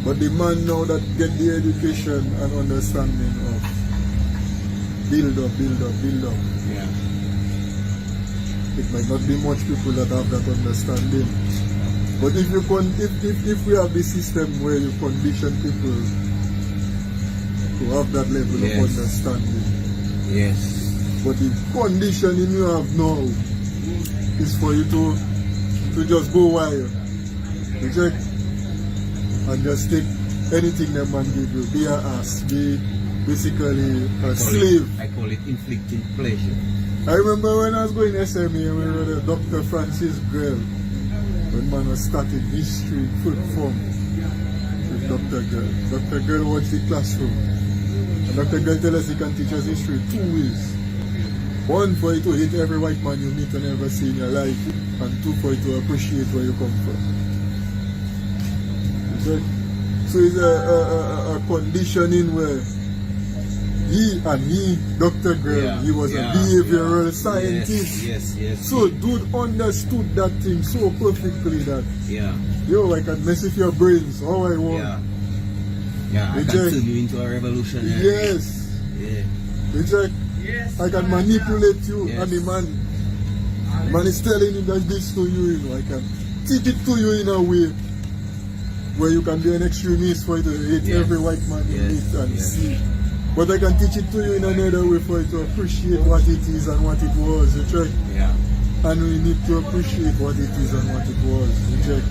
C: But the man now that get the education and understanding of build up.
D: Yeah.
C: It might not be much people that have that understanding. But if we have the system where you condition people to have that level
D: Yes.
C: of understanding,
D: Yes.
C: but the conditioning you have now is for you to just go wild, you check, and just take anything that man give you, be an ass, be basically a slave.
D: I call it inflicting pleasure.
C: I remember when I was going SME, we were Dr. Francis Grell, when man was starting history full form with Dr. Grell. Dr. Grell watched the classroom, and Dr. Grell tell us he can teach us history 2 ways. One, for you to hate every white man you meet and ever see in your life, and two, for you to appreciate where you come from. Okay? So it's a conditioning where he, Dr. Graham, he was a behavioral scientist.
E: Yes.
C: So dude understood that thing so perfectly that, yo, I can mess with your brains how I want.
E: Yeah, I can turn you into a revolutionary.
C: Yes.
E: Yeah.
C: Reject. I can manipulate you, and the man is telling you that this to you, I can teach it to you in a way where you can be an extremist for you to hate every white man you meet and see. But I can teach it to you in another way for you to appreciate what it is and what it was, reject. And we need to appreciate what it is and what it was, reject.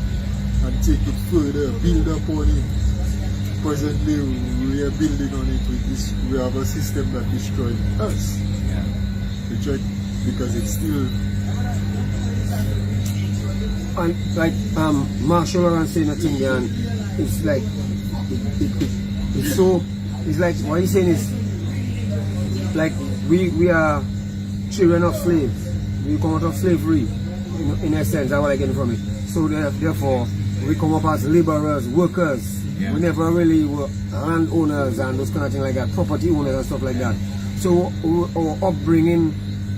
C: And take it further, build upon it. Presently, we are building on it with this. We have a system that destroys us. Reject, because it's still.
A: And like Marshall Lawrence saying a thing there, and it's like it's so. It's like what he's saying is like we are children of slaves. We come out of slavery in a sense. That's what I get from it. So therefore, we come up as laborers, workers. We never really were landowners and those kind of things like that, property owners and stuff like that. So our upbringing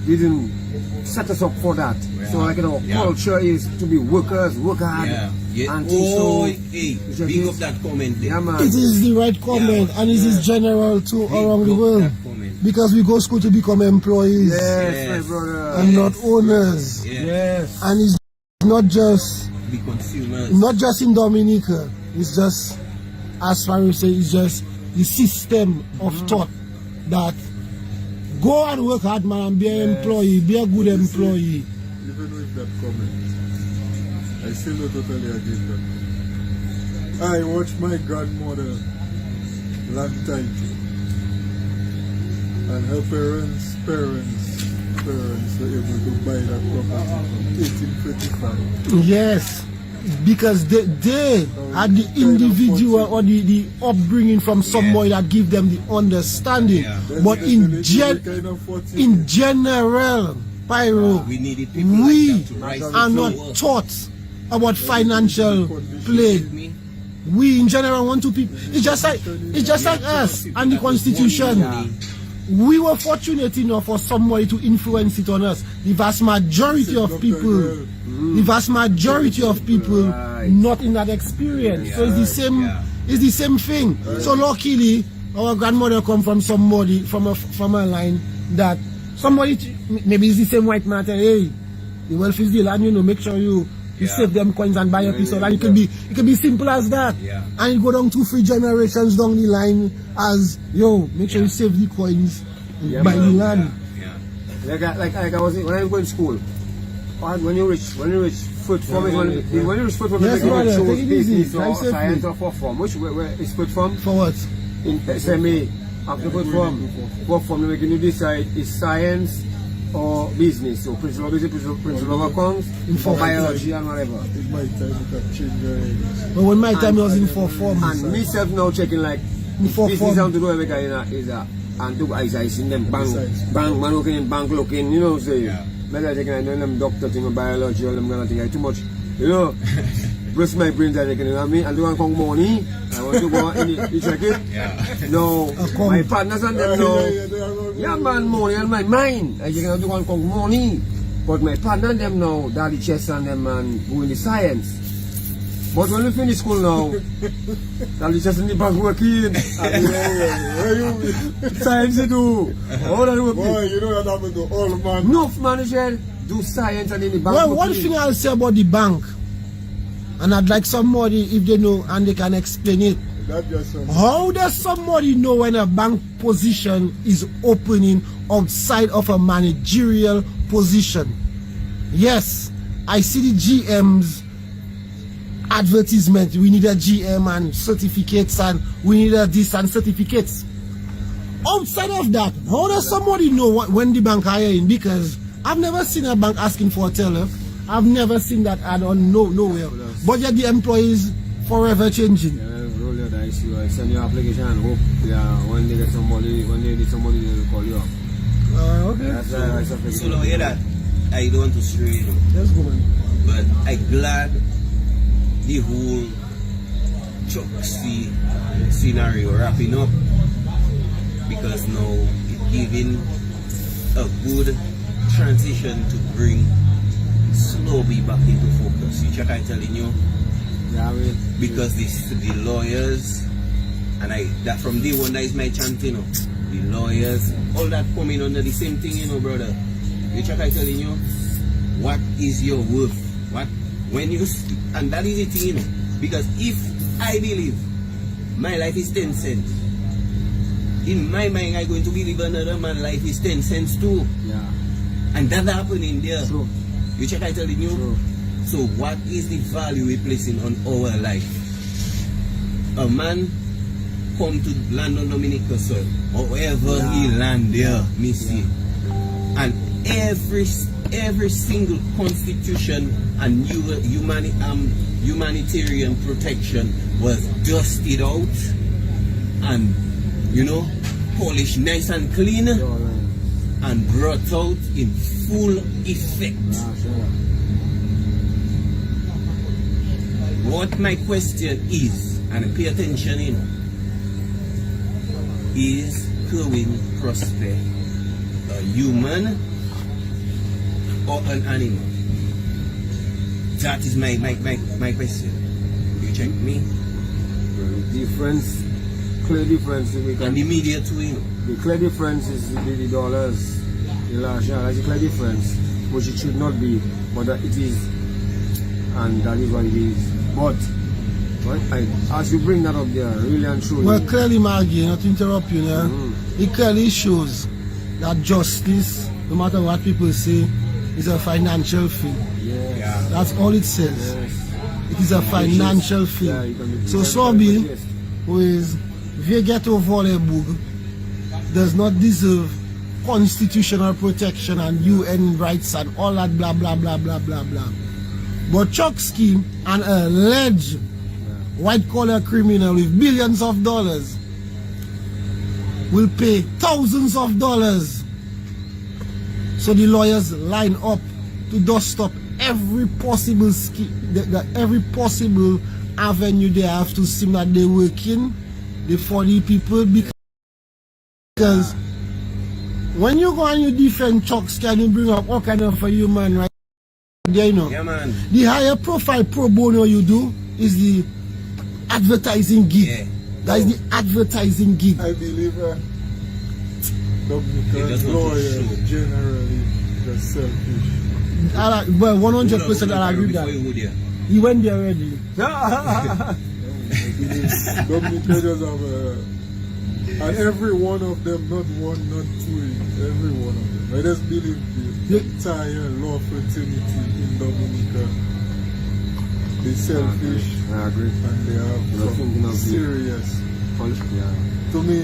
A: didn't set us up for that. So like our culture is to be workers, work hard. And
E: big up that comment there.
A: man.
B: It is the right comment, and it is general to around the world. Because we go to school to become employees
A: Yes, my brother.
B: and not owners.
A: Yes.
B: And it's not just
E: Be consumers.
B: not just in Dominica. It's just, as far as say, it's just the system of thought that go and work hard, man, and be an employee, be a good employee.
C: Even with that comment, I still don't totally agree with that. I watched my grandmother land title, and her parents were able to buy that property from 1825.
B: Yes, because they had the individual or the upbringing from somewhere that give them the understanding. But in general, Pyro,
E: We needed people
B: we
E: like that to rise
B: are not
E: forward.
B: taught about financial play. We in general want to people. It's just like us and the Constitution. We were fortunate enough for somebody to influence it on us. The vast majority of people, not in that experience. So it's the same. It's the same thing. So luckily, our grandmother come from somebody from a line that somebody maybe it's the same white man. Hey, the wealth is the land. Make sure you save them coins and buy a piece of land. It can be simple as that. And it go down 2-3 generations down the line as make sure you save the coins, buy the land.
A: Like I was when I was going to school. When you reach foot form is when you reach foot form,
B: Yes, brother, take it easy. Drive safely.
A: Science or fourth form. Where is foot form?
B: For what?
A: In SMA. After fourth form, we can decide is science or business. So principal business, principal of accounts, or biology and whatever.
C: In my time, it had changed already.
B: But when my time I was in 4th form.
A: And myself now checking like
B: fourth
A: business
B: form.
A: down to do everything is a and do I see them bank man looking in bank looking, say. Maybe taking I know them doctor thing or biology or them gonna think I too much, Brush my brains are taking, I mean, and do want to come money. I want to go in it. You check it? No. My partners and them know. Yeah, man, money on my mind. I can do want to come money. But my partner and them know, Daddy Chess and them man go in the science. But when we finish school now, Daddy Chess in the bank working. Science you do. All that working.
C: Boy, you know that happened to all man.
A: No manager do science and in the bank.
B: Well, one thing I'll say about the bank, and I'd like somebody, if they know and they can explain it. How does somebody know when a bank position is opening outside of a managerial position? Yes, I see the GM's advertisement. We need a GM and certificates, and we need a this and certificates. Outside of that, how does somebody know when the bank hiring? Because I've never seen a bank asking for a teller. I've never seen that ad on nowhere. But yet the employees forever changing.
A: Roll your dice, you send your application and hope when they get somebody, when they need somebody, they will call you up.
B: Okay.
A: That's right.
D: So now hear that. I don't want to stray, you know.
B: Let's go, man.
D: But I glad the whole Chuck C scenario wrapping up, because now it's giving a good transition to bring Slowby back into focus. You check, I'm telling you.
A: Yeah,
D: Because the lawyers, and that from day one, that is my chant, you know. The lawyers, all that coming under the same thing, you know, brother. You check, I'm telling you, what is your worth? And that is the thing, you know. Because if I believe my life is 10 cents, in my mind, I'm going to believe another man's life is 10 cents too.
A: Yeah.
D: And that's happening there.
A: True.
D: You check, I'm telling you.
A: True.
D: So what is the value we're placing on our life? A man come to land on Dominica soil, or wherever he land there, me see. And every single constitution and humanitarian protection was dusted out and, you know, polished nice and clean and brought out in full effect. What my question is, and pay attention, you know, is Kerwin Prosper a human or an animal? That is my question. You check me?
A: Difference, clear difference. We can,
D: And the media too, you know.
A: the clear difference is the dollars. The large, that's the clear difference, which it should not be, but it is, and that is what it is. But as you bring that up there, really and truly.
B: Well, clearly, Maggie, not to interrupt you, yeah? It clearly shows that justice, no matter what people say, is a financial thing.
A: Yes.
D: Yeah.
B: That's all it says.
A: Yes.
B: It is a financial thing.
A: Yeah, you can be
B: So
A: very,
B: Slowby,
A: very yes.
B: who is Vegeto Volleybug, does not deserve constitutional protection and UN rights and all that blah blah blah blah blah blah. But Chucksky, an alleged white-collar criminal with billions of dollars, will pay thousands of dollars. So the lawyers line up to dust up every possible every possible avenue they have to seem that they're working for the people, because when you go and you defend Chucks, can you bring up all kind of a human right there, you know?
D: Yeah, man.
B: The higher profile pro bono you do is the advertising gig.
D: Yeah.
B: That is the advertising gig.
C: I believe
D: They
C: Dominican
D: just want to
C: lawyers
D: show.
C: generally just selfish.
B: Well, 100% I agree with
D: Before you
B: that.
D: go there.
B: He went there already.
C: Dominica just have and every one of them, not one, not two, every one of them. I just believe the entire law fraternity in Dominica, they selfish
A: I agree.
C: and they have
A: You're thinking
C: some
A: of the-
C: serious.
A: Yeah.
C: To me,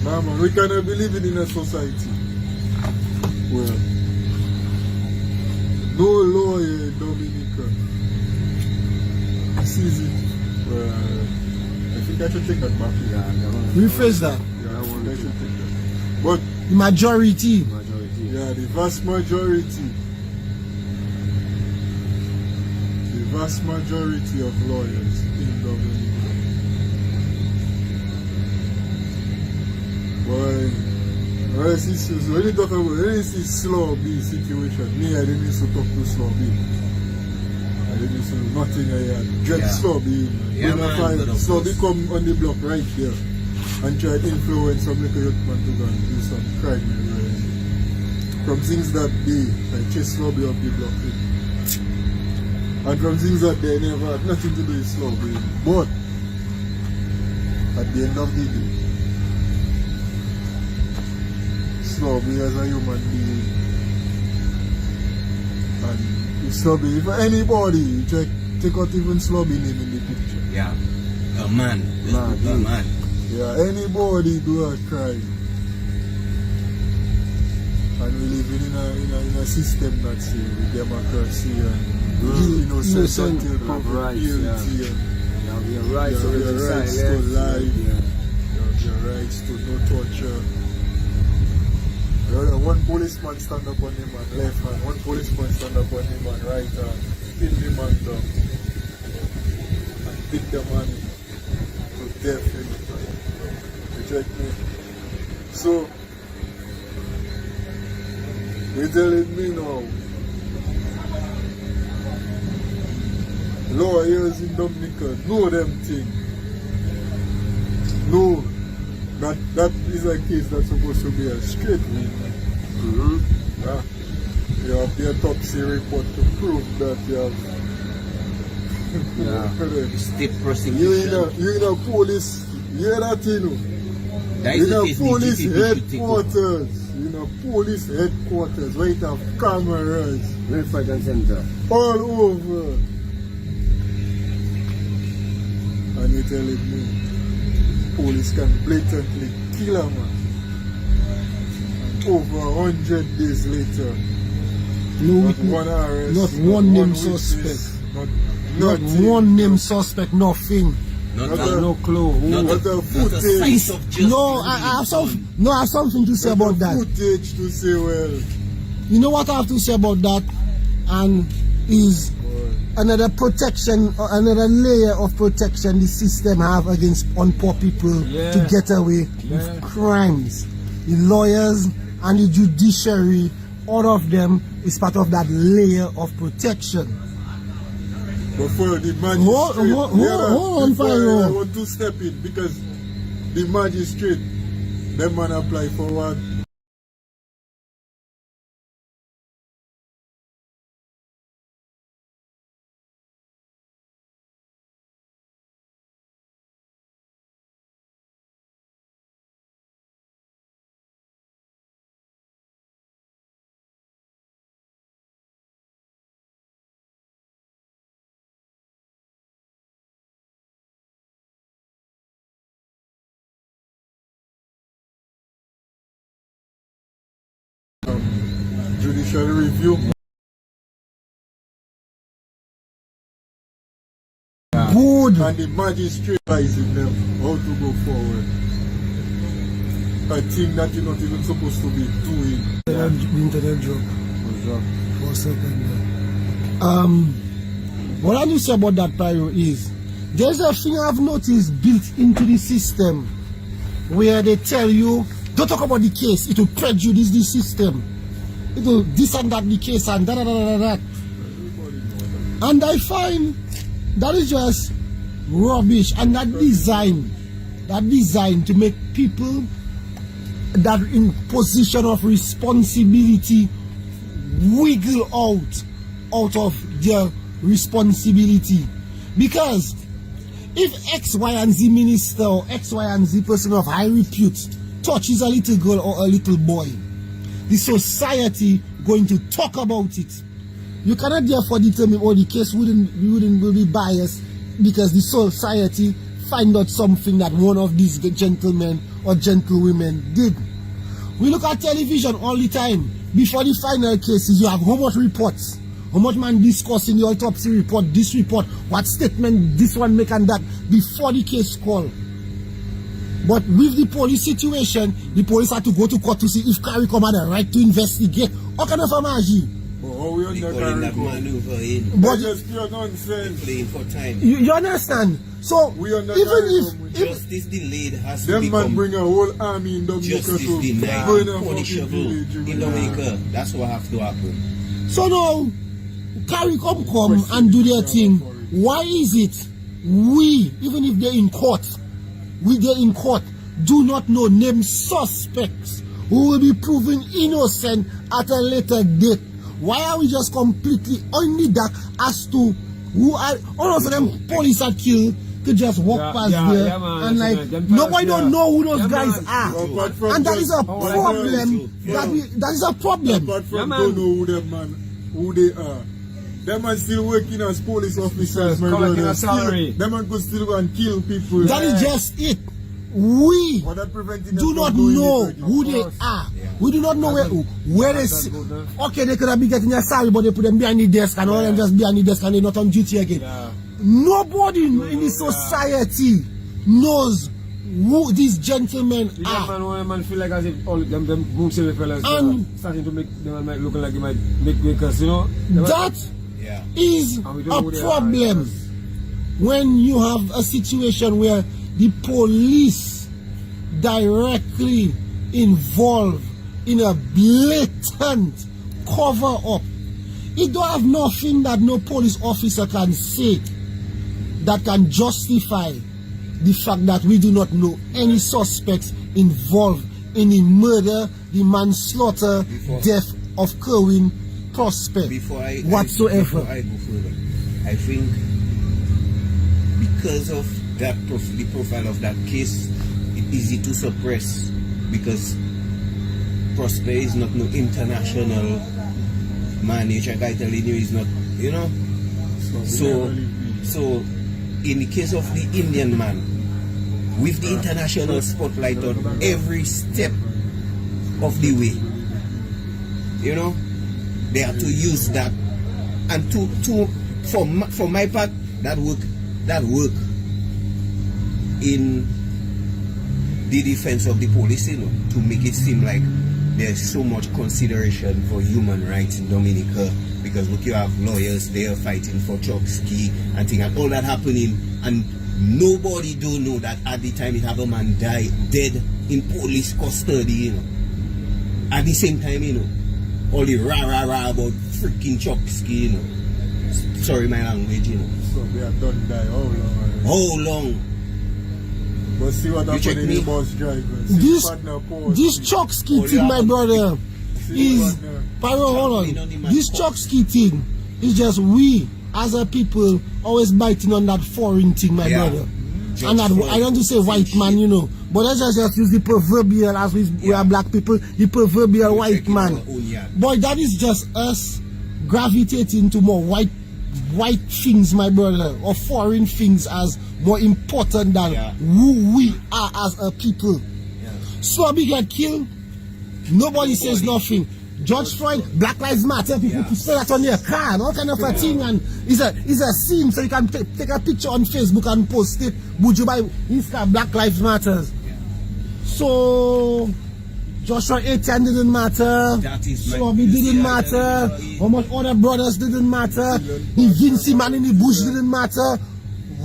C: nah, man, we cannot be living in a society where no lawyer in Dominica sees it. I think I should take that back.
B: Rephrase that.
C: Yeah, I should take that. But
B: The majority.
A: Majority.
C: yeah, the vast majority of lawyers in Dominica. Boy, when you talk about this Slowby situation, me, I didn't used to talk to Slowby. I didn't used to do nothing. I had dread
D: Yeah.
C: Slowby.
D: Yeah, man, but of
C: Slowby
D: course.
C: come on the block right there and try to influence some little youth man to go and do some crime. From things that day, I chase Slowby up the block. And from things that they never had nothing to do with Slowby. But at the end of the day, Slowby as a human being, and if Slowby, if anybody, take out even Slowby name in the picture.
D: Yeah. A man.
A: Man,
D: A man.
C: Yeah, anybody do a crime. And we live in a system that's democracy and innocence until proven
A: Rights,
C: guilty.
A: yeah.
C: And
A: You have your rights
C: you
A: to
C: have your
A: remain
C: rights to
A: silent.
C: life.
A: Yeah.
C: You have your rights to no torture. One policeman stand up on him on left hand, one policeman stand up on him on right hand, pin the man down, and beat the man to death. You check me? So, you telling me now, lawyers in Dominica know them things. No, that is a case that's supposed to be a straight win. Yeah. You have the autopsy report to prove that you have
D: State prosecution.
C: you in a police, you hear that you know?
D: That is
C: In
D: the
C: a
D: case
C: police
D: DGP should take over.
C: headquarters, in a police headquarters, where you have cameras
A: Left, right, and center.
C: all over. And you telling me police can blatantly kill a man. And over 100 days later,
B: No
C: not
B: witness,
C: one arrest,
B: not
C: not
B: one name
C: witness,
B: suspect.
C: not
B: Not one name suspect, nothing.
D: Not
C: Not
D: a,
B: No clue.
D: not
C: Not
D: a,
C: a
D: not a
C: footage.
D: size of justice.
B: No, I have something to say about that.
C: footage to say, well,
B: You know what I have to say about that? And is another protection, or another layer of protection the system have against on poor people to get away with crimes. The lawyers and the judiciary, all of them is part of that layer of protection.
C: before the magistrate,
B: hold on,
C: before
B: Pharaoh.
C: I want to step in because the magistrate, them man apply for what? Judicial review.
B: Good.
C: And the magistrate advising them how to go forward. A thing that you're not even supposed to be doing.
B: The internet drop. For a second there. What I need to say about that, Pyro, is there's a thing I've noticed built into the system where they tell you, don't talk about the case, it will prejudice the system. It will this and that the case and that. And I find that is just rubbish, and that design to make people that in position of responsibility wiggle out of their responsibility. Because if X, Y, and Z minister or X, Y, and Z person of high repute touches a little girl or a little boy, the society going to talk about it. You cannot therefore determine the case will be biased because the society find out something that one of these gentlemen or gentlewomen did. We look at television all the time. Before the final cases, you have how much reports, how much man discussing the autopsy report, this report, what statement this one make and that before the case call. But with the police situation, the police had to go to court to see if CARICOM had a right to investigate. How can I imagine?
C: How we
D: They
C: under
D: calling that
C: CARICOM?
D: maneuver in.
B: But
C: Just pure nonsense.
D: Playing for time.
B: you understand? So
C: We under
B: even
C: CARICOM.
B: if
D: Justice delayed has to
C: Them man
D: become
C: bring a whole army in Dominica
D: justice
C: to
D: denied,
C: burn a fucking
D: punishable
C: village.
D: in Dominica. That's what have to happen.
B: so now CARICOM come and do their thing. Why is it we, even if they're in court, do not know name suspects who will be proven innocent at a later date? Why are we just completely only that as to who are all of them police are killed to just walk past there and like nobody don't know who those guys are, and that is a problem. That is a problem.
C: Apart from don't know who they are. Them man still working as police officers, my
A: collecting
C: brother.
A: a salary.
C: Them man could still go and kill people.
B: That is just it. We
C: But that preventing them
B: do
C: from
B: not
C: doing
B: know
C: it again.
B: who they are. We do not know where they see. Okay, they could have been getting a salary, but they put them behind the desk and all them just behind the desk and they're not on duty again. Nobody in the society knows who these gentlemen
A: You
B: are.
A: man feel like as if all them Moun Séwyè fellas starting to make them might look like they might make makers, you know?
B: That
E: Yeah.
B: is
A: And we don't
B: a
A: know who they are,
B: problem
A: yes.
B: when you have a situation where the police directly involved in a blatant cover up. It don't have nothing that no police officer can say that can justify the fact that we do not know any suspects involved in the murder, the manslaughter, death of Kerwin Prospect whatsoever.
E: Before I go further, I think because of that the profile of that case, it's easy to suppress because Prosper is not no international man. I can tell you he's not, you know. So in the case of the Indian man, with the international spotlight on every step of the way, you know, they have to use that, and for my part, that work in the defense of the police, you know, to make it seem like there's so much consideration for human rights in Dominica, because look, you have lawyers there fighting for Chokski and things, and all that happening, and nobody don't know that at the time it have a man die dead in police custody, you know. At the same time, you know, all the rah about freaking Chokski, you know. Sorry my language, you know.
C: So they are done die how long already?
E: How long?
C: But see what
E: You check
C: happened in
E: me?
C: the bus drivers.
B: This Chokski thing, my brother, is Pyro, hold on. This Chokski thing is just we as a people always biting on that foreign thing, my brother. And that, I don't want to say white man, you know, but let's just use the proverbial, as we are black people, the proverbial white man. But that is just us gravitating to more white things, my brother, or foreign things as more important than who we are as a people. So we get killed, nobody says nothing. George Floyd, Black Lives Matter, people say that on their car and all kind of a thing, and it's a scene, so you can take a picture on Facebook and post it. Would you buy this car, Black Lives Matter? So Joshua Etienne didn't matter, Swami didn't matter, how much other brothers didn't matter, the Vinci man in the bush didn't matter.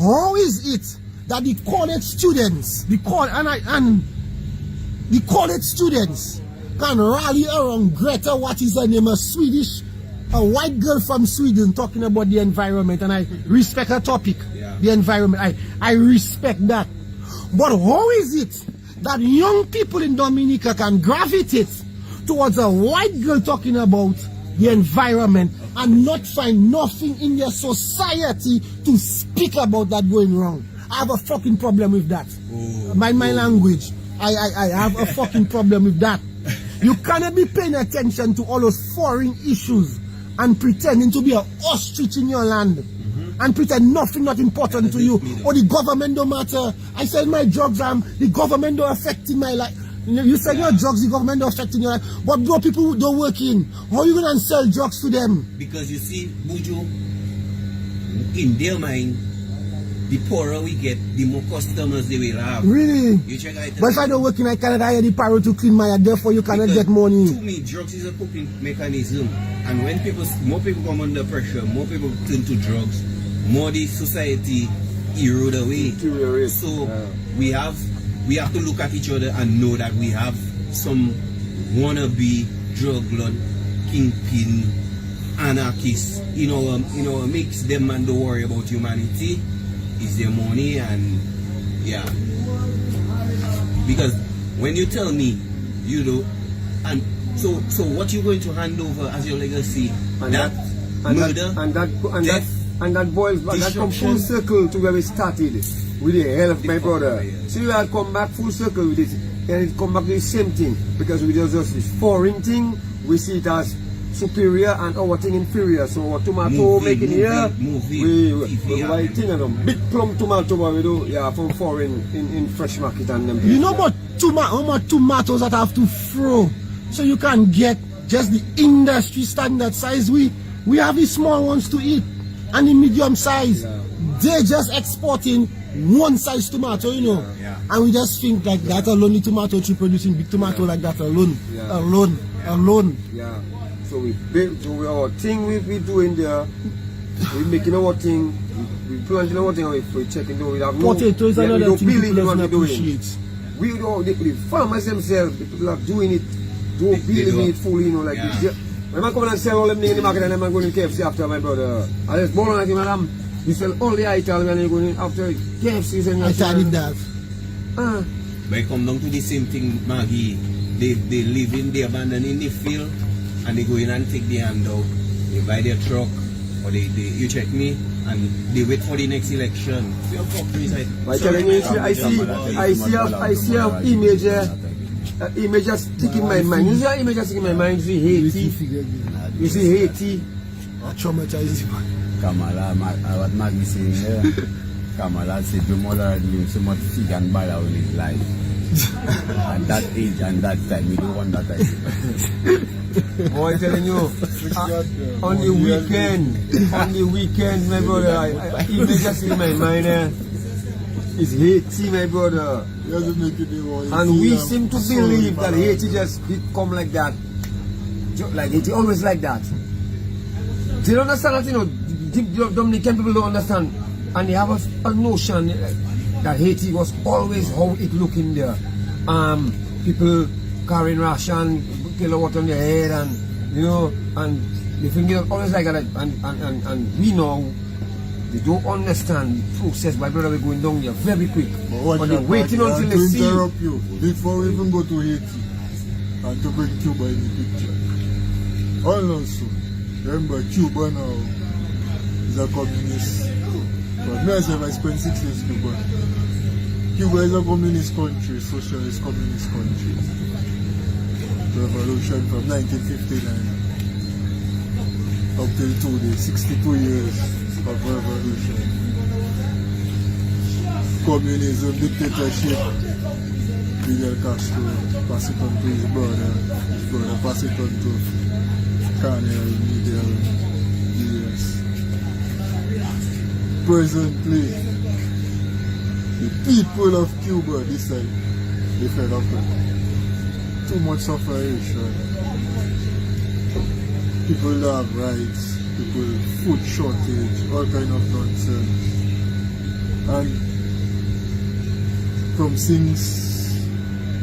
B: How is it that the college students, the college students can rally around Greta, what is her name, a white girl from Sweden, talking about the environment, and I respect her topic, the environment, I respect that. But how is it that young people in Dominica can gravitate towards a white girl talking about the environment and not find nothing in their society to speak about that going wrong? I have a fucking problem with that. Mind my language. I have a fucking problem with that. You cannot be paying attention to all those foreign issues and pretending to be an ostrich in your land and pretend nothing not important to you, or the government don't matter. I said my drugs, the government don't affect in my life. You said your drugs, the government don't affect in your life. But bro, people who don't work in, how are you going to sell drugs to them?
E: Because you see, Buju, in their mind, the poorer we get, the more customers they will have.
B: Really?
E: You check out.
B: But if I don't work in, I cannot hire the pyro to clean my head, therefore you cannot get money.
E: To me, drugs is a coping mechanism. And when more people come under pressure, more people turn to drugs, more the society erode away. So we have to look at each other and know that we have some wannabe drug lord, kingpin, anarchists in our mix. Them man don't worry about humanity. It's their money, and because when you tell me, you know, and so what you going to hand over as your legacy? And
A: that boils back, that comes full circle to where we started with the help of my brother. So you had come back full circle with it, and it come back to the same thing, because we just this foreign thing, we see it as superior and our thing inferior. So our tomato making here, we buy thing and them big plum tomato we do, from foreign in fresh market and them.
B: You know about how much tomatoes that have to throw so you can get just the industry standard size. We have the small ones to eat and the medium size. They're just exporting one size tomato, you know.
E: Yeah.
B: And we just think like that alone, the tomato tree producing big tomato like that alone. Alone.
A: Yeah. So we build, so our thing we doing there, we making our thing, we planting our thing, we checking though, we have no,
B: Potato is
A: we
B: another
A: don't
B: thing
A: believe
B: people
A: in what
B: doesn't
A: we're doing.
B: appreciate.
A: We don't, the farmers themselves, the people are doing it, don't believe in it fully, you know, like this. Yeah. When I come and sell all them things in the market and then I'm going to KFC after my brother. I just born like him and you sell all the items and you're going after KFCs and
B: I tell him that.
D: But it come down to the same thing, Maggie. They live in, they abandon in the field and they go in and take the hand out. They buy their truck or they you check me and they wait for the next election.
A: I telling you, I see an image here. Image just stick in my mind. You see an image just stick in my mind. You see Haiti. You see Haiti.
B: Traumatized.
E: Kamala, what Maggie saying here, Kamala said the mother had been so much sick and bad in his life. At that age and that time, we don't want that time.
A: Boy, I'm telling you, on the weekend, my brother, I image just in my mind is Haiti, my brother. And we seem to believe that Haiti just did come like that. Like Haiti always like that. They don't understand that, you know, the Dominican people don't understand. And they have a notion that Haiti was always how it looked in there. People carrying ration, kill water on their head, and you know, and they think it's always like that. And we know they don't understand the process. My brother, we're going down there very quick. But they're waiting until they see.
C: Interrupt you before we even go to Haiti and to bring Cuba in the picture. Also, remember Cuba now is a communist. But myself, I spent 6 years in Cuba. Cuba is a communist country, socialist communist country. Revolution from 1959 up till today, 62 years of revolution. Communism, dictatorship, Fidel Castro, pass it on to his brother pass it on to Colonel Miguel Diaz. Presently, the people of Cuba decide they fed up with too much suffering. People don't have rights, people food shortage, all kind of nonsense. And from since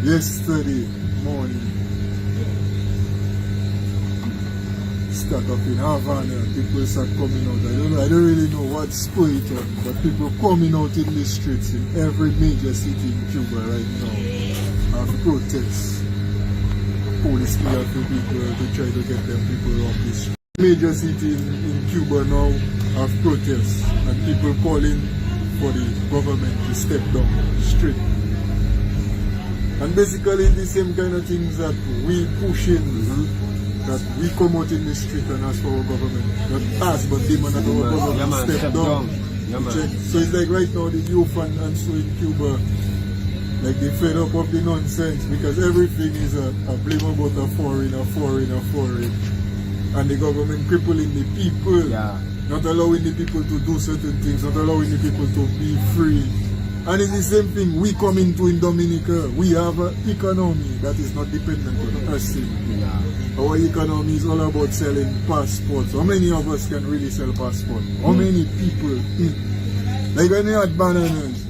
C: yesterday morning, start up in Havana, people start coming out. I don't really know what spurred it on, but people coming out in the streets in every major city in Cuba right now have protests. Police clear to people to try to get them people off the street. Major city in Cuba now have protests and people calling for the government to step down straight. And basically the same kind of things that we push in, that we come out in the street and ask for our government, not ask but demand that our government step down. So it's like right now the youth and so in Cuba, like they fed up of the nonsense because everything is a blame about a foreign. And the government crippling the people, not allowing the people to do certain things, not allowing the people to be free. And it's the same thing we come into in Dominica. We have an economy that is not dependent on us. Our economy is all about selling passports. How many of us can really sell passports? How many people eat? Like when you had bananas.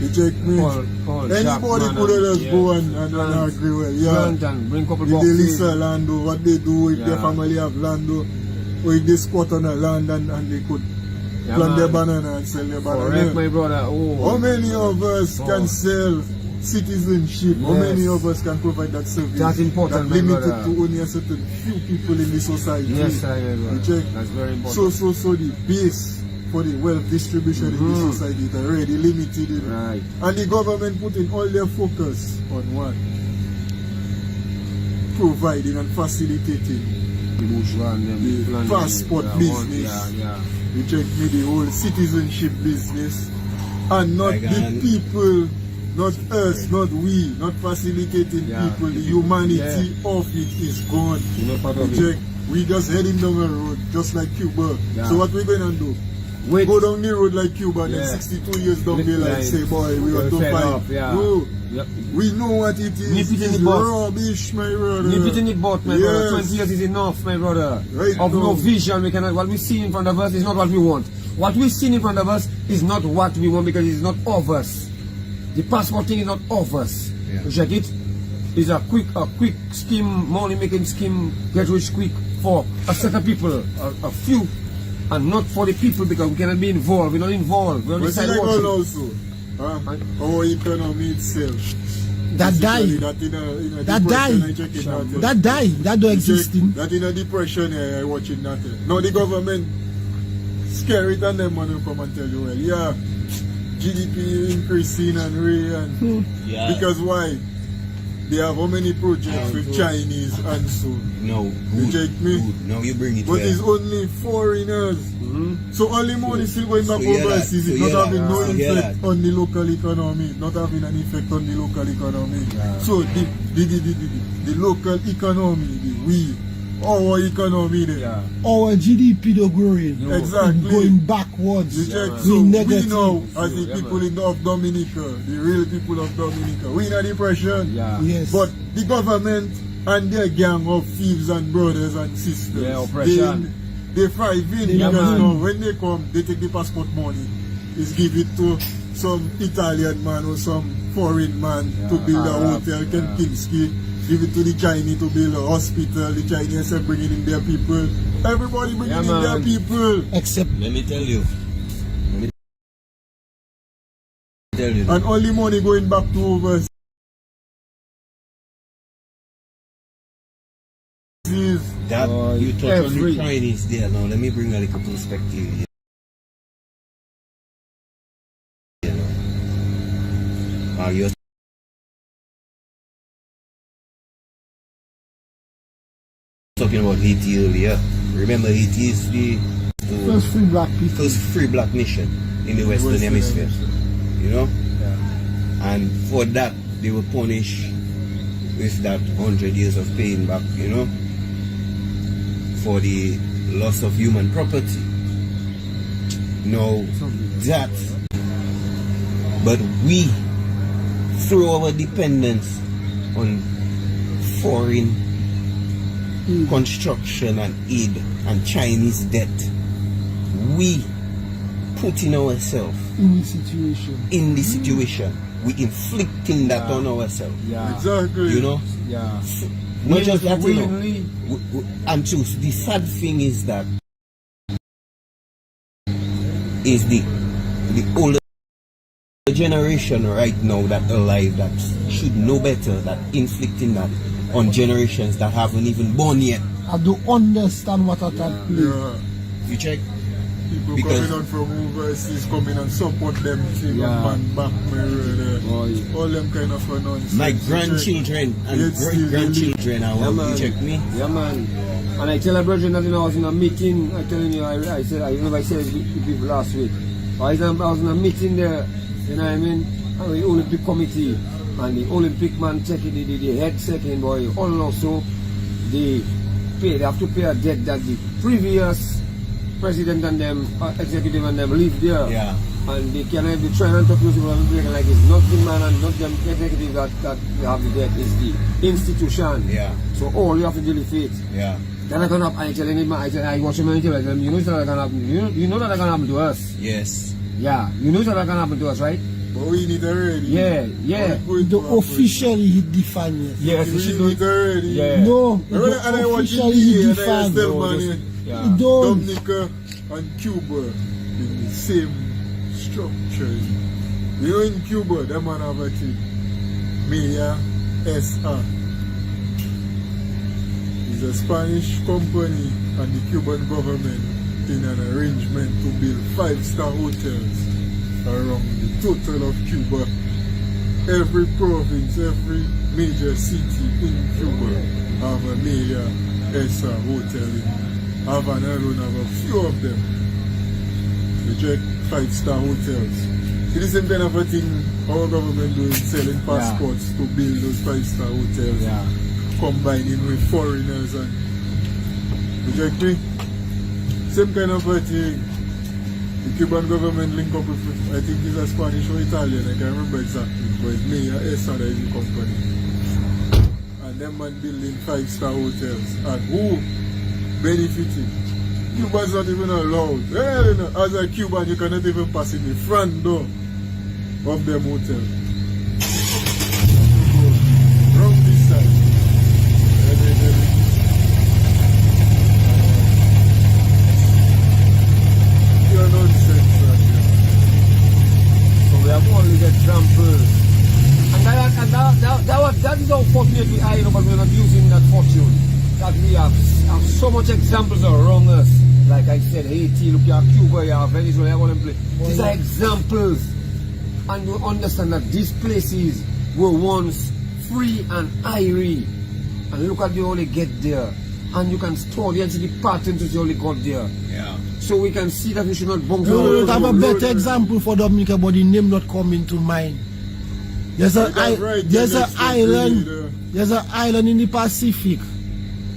C: You check me. Anybody could just go and agree well.
A: Bring couple
C: if they listen land, what they do, if their family have land, or if they squat on a land and they could plant their banana and sell their banana.
A: Correct, my brother.
C: How many of us can sell citizenship? How many of us can provide that service?
A: That's important,
C: that limited
A: brother.
C: to only a certain few people in the society.
A: Yes, I know.
C: You check?
A: That's very important.
C: So the base for the wealth distribution in the society is already limited.
A: Right.
C: And the government putting all their focus on what? Providing and facilitating the passport business. You check me, the whole citizenship business, and not the people, not us, not we, not facilitating people. The humanity of it is gone. You check, we just heading down the road, just like Cuba. So what we gonna do?
A: Wait.
C: go down the road like Cuba and
A: Yeah.
C: then 62 years down the line
A: Like,
C: say, boy, we
A: we're
C: are too
A: fed
C: fine.
A: up, yeah.
C: No,
A: Yep.
C: we know what it is.
A: Nip it in
C: It's
A: the butt.
C: rubbish, my brother.
A: Nip it in the butt, my brother.
C: Yes.
A: 20 years is enough, my brother.
C: Right
A: Of
C: now.
A: no vision, we cannot. What we see in front of us is not what we want. What we see in front of us is not what we want because it's not of us. The passport thing is not of us.
E: Yeah.
A: You check it. It's a quick scheme, money making scheme, get rich quick for a set of people, a few, and not for the people because we cannot be involved. We're not involved. We're on the
C: But see
A: side
C: like
A: watching.
C: also, our economy itself.
B: That die.
C: That in a
B: That
C: depression,
B: die.
C: I check it out.
B: That die. That don't exist.
C: Check that in a depression, I watching that. Now the government scare it and them money come and tell you, well, yeah, GDP increasing and
E: Yeah.
C: because why? They have how many projects with Chinese and so.
E: No,
C: You
E: good,
C: check me?
E: good. Now you bring it
C: But
E: where-
C: it's only foreigners. So all the money still going back
E: So hear
C: overseas.
E: that.
C: It's
E: So
C: not
E: hear
C: having
E: that.
C: no
E: So hear
C: effect
E: that.
C: on the local economy. Not having an effect on the local economy. So the local economy, our economy there.
A: Yeah.
B: Our GDP don't growing.
C: Exactly.
B: Going backwards.
C: You check,
A: man.
C: so
B: Being
C: we
B: negative.
C: know as the
A: Yeah,
C: people
A: man.
C: of Dominica, the real people of Dominica, we in a depression.
A: Yeah.
B: Yes.
C: But the government and their gang of thieves and brothers and sisters,
A: Yeah, oppression.
C: they thriving
B: Yeah,
C: because
A: man.
C: now when they come, they take the passport money, is give it to some Italian man or some foreign man to build a
A: Arab,
C: hotel,
A: yeah.
C: Kempinski, give it to the Chinese to build a hospital, the Chinese are bringing in their people, everybody bringing
A: Yeah,
C: in their
A: man.
C: people.
B: Except
E: Let me tell you.
C: And all the money going back to overseas.
E: That
A: Oh,
E: you touch on the
A: every-
E: Chinese there now. Let me bring a little perspective here. You know. You're talking about Haiti earlier. Remember Haiti is the
B: first free black people.
E: first free black nation in the Western Hemisphere. You know? And for that they were punished with that 100 years of paying back, you know, for the loss of human property. Now that, but we, through our dependence on foreign construction and aid and Chinese debt, we putting ourselves
B: In this situation.
E: in the situation. We inflicting that on ourselves.
A: Yeah.
C: Exactly.
E: You know?
A: Yeah.
E: Not just that, you know.
A: Willingly.
E: And choose. The sad thing is that is the older generation right now that alive that should know better that inflicting that on generations that haven't even born yet.
B: I don't understand what I can play.
C: Yeah.
E: You check?
C: People
E: Because-
C: coming out from overseas coming and support them thing
A: Yeah.
C: and back mirror
A: Boy.
C: all them kind of nonsense.
E: My
C: You check.
E: grandchildren and
C: Yes,
E: great grandchildren are
A: Yeah,
E: you
A: man.
E: check me?
A: Yeah, man. And I tell a brethren that, you know, I was in a meeting. I telling you, I said, I remember I said it to people last week. I was in a meeting there, you know what I mean? And the Olympic committee and the Olympic man checking the head second boy. All also they have to pay a debt that the previous president and them executive and them live there.
E: Yeah.
A: And they can be trying to talk to people like it's not the man and not them executive that they have the debt, it's the institution.
E: Yeah.
A: So all you have to deal with it.
E: Yeah.
A: Then I gonna happen. I telling him, I watch him and tell him, you know it's not gonna happen. You know that gonna happen to us.
E: Yes.
A: Yeah, you know it's not gonna happen to us, right?
C: But we need already.
A: Yeah, yeah.
B: The officially hit the fan yet.
A: Yes,
C: We
A: we should
C: need
A: do it.
C: already.
A: Yeah.
B: No, it
C: And I
B: don't
C: watch
B: officially
C: India
B: hit
C: and
B: the
C: I
B: fan.
C: still
A: No,
C: money.
A: just- yeah.
B: It don't.
C: Dominica and Cuba in the same structure. You know in Cuba, them man have a thing. Mia S.A. It's a Spanish company and the Cuban government in an arrangement to build 5-star hotels around the total of Cuba. Every province, every major city in Cuba have a Mia S.A. hotel in Havana alone have a few of them. They check 5-star hotels. See the same kind of a thing our government doing, selling passports to build those 5-star hotels,
A: Yeah.
C: combining with foreigners and you check me? Same kind of a thing. The Cuban government link up with, I think it's a Spanish or Italian, I can't remember exactly, but it's me and Esa that is the company. And them man building 5-star hotels. And who benefiting? Cubans not even allowed. As a Cuban, you cannot even pass in the front door of them hotel. From this side. Pure nonsense,
A: So we have all these examples. And that is how fortunate we are, you know, but we're not using that fortune. That we have so much examples around us. Like I said, Haiti, look, you have Cuba, you have Venezuela, you have all them places. These are examples. And you understand that these places were once free and airy. And look at how they get there. And you can study and see the patterns which only got there.
D: Yeah.
A: So we can see that we should not bunker.
B: You have a better example for Dominica, but the name not coming to mind. There's an island in the Pacific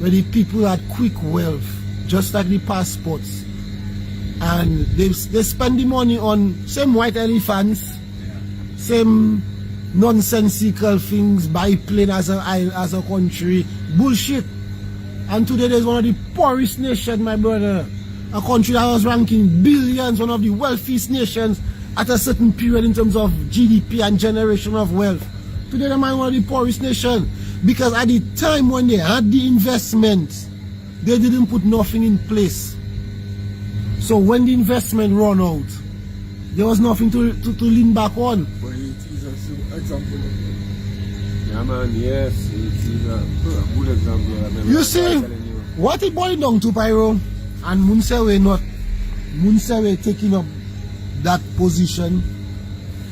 B: where the people had quick wealth, just like the passports, and they spend the money on same white elephants, same nonsensical things, buy plane as a country, bullshit. And today there's one of the poorest nations, my brother, a country that was ranking billions, one of the wealthiest nations at a certain period in terms of GDP and generation of wealth. Today they're one of the poorest nations, because at the time when they had the investment, they didn't put nothing in place. So when the investment run out, there was nothing to lean back on.
C: but it is an example of that.
A: Yeah, man, yes, it's a good example. I mean,
B: You see, what it boiled down to, Pyro, and Moun Séwyè taking up that position,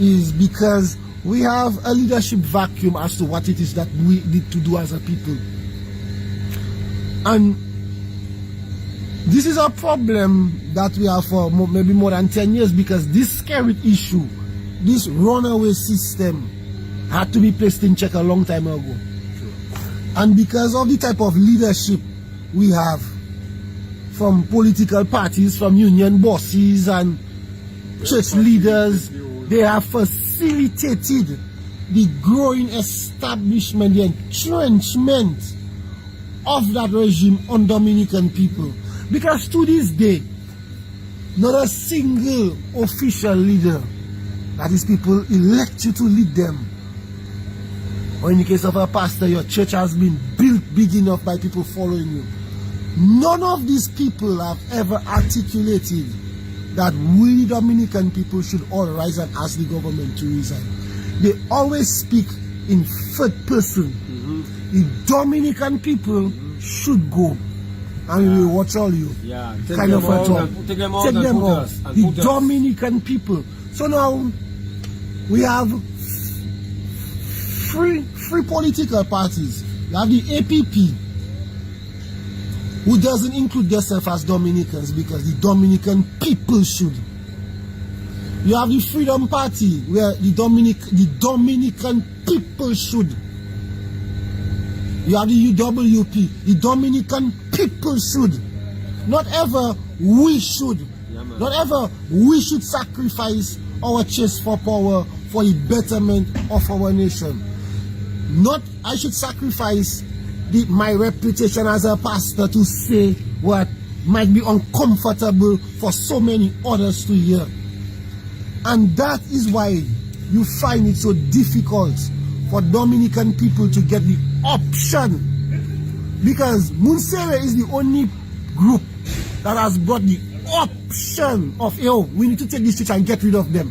B: is because we have a leadership vacuum as to what it is that we need to do as a people. And this is a problem that we have for maybe more than 10 years, because this scary issue, this runaway system, had to be placed in check a long time ago. And because of the type of leadership we have from political parties, from union bosses and church leaders, they have facilitated the growing establishment, the entrenchment of that regime on Dominican people. Because to this day, not a single official leader, that is, people elect you to lead them, or in the case of a pastor, your church has been built big enough by people following you. None of these people have ever articulated that we Dominican people should all rise and ask the government to resign. They always speak in third person. The Dominican people should go, and we will watch all you.
A: Yeah,
B: Kind of a talk.
A: take them out
B: Take
A: and
B: them
A: put
B: out.
A: us. And
B: The
A: put us.
B: Dominican people. So now we have three political parties. You have the APP, who doesn't include themselves as Dominicans, because the Dominican people should. You have the Freedom Party, where the Dominican people should. You have the UWP, the Dominican people should. Not ever we should.
A: Yeah, man.
B: Not ever we should sacrifice our chest for power for the betterment of our nation. Not I should sacrifice my reputation as a pastor to say what might be uncomfortable for so many others to hear. And that is why you find it so difficult for Dominican people to get the option. Because Moun Séwyè is the only group that has brought the option of, yo, we need to take this church and get rid of them.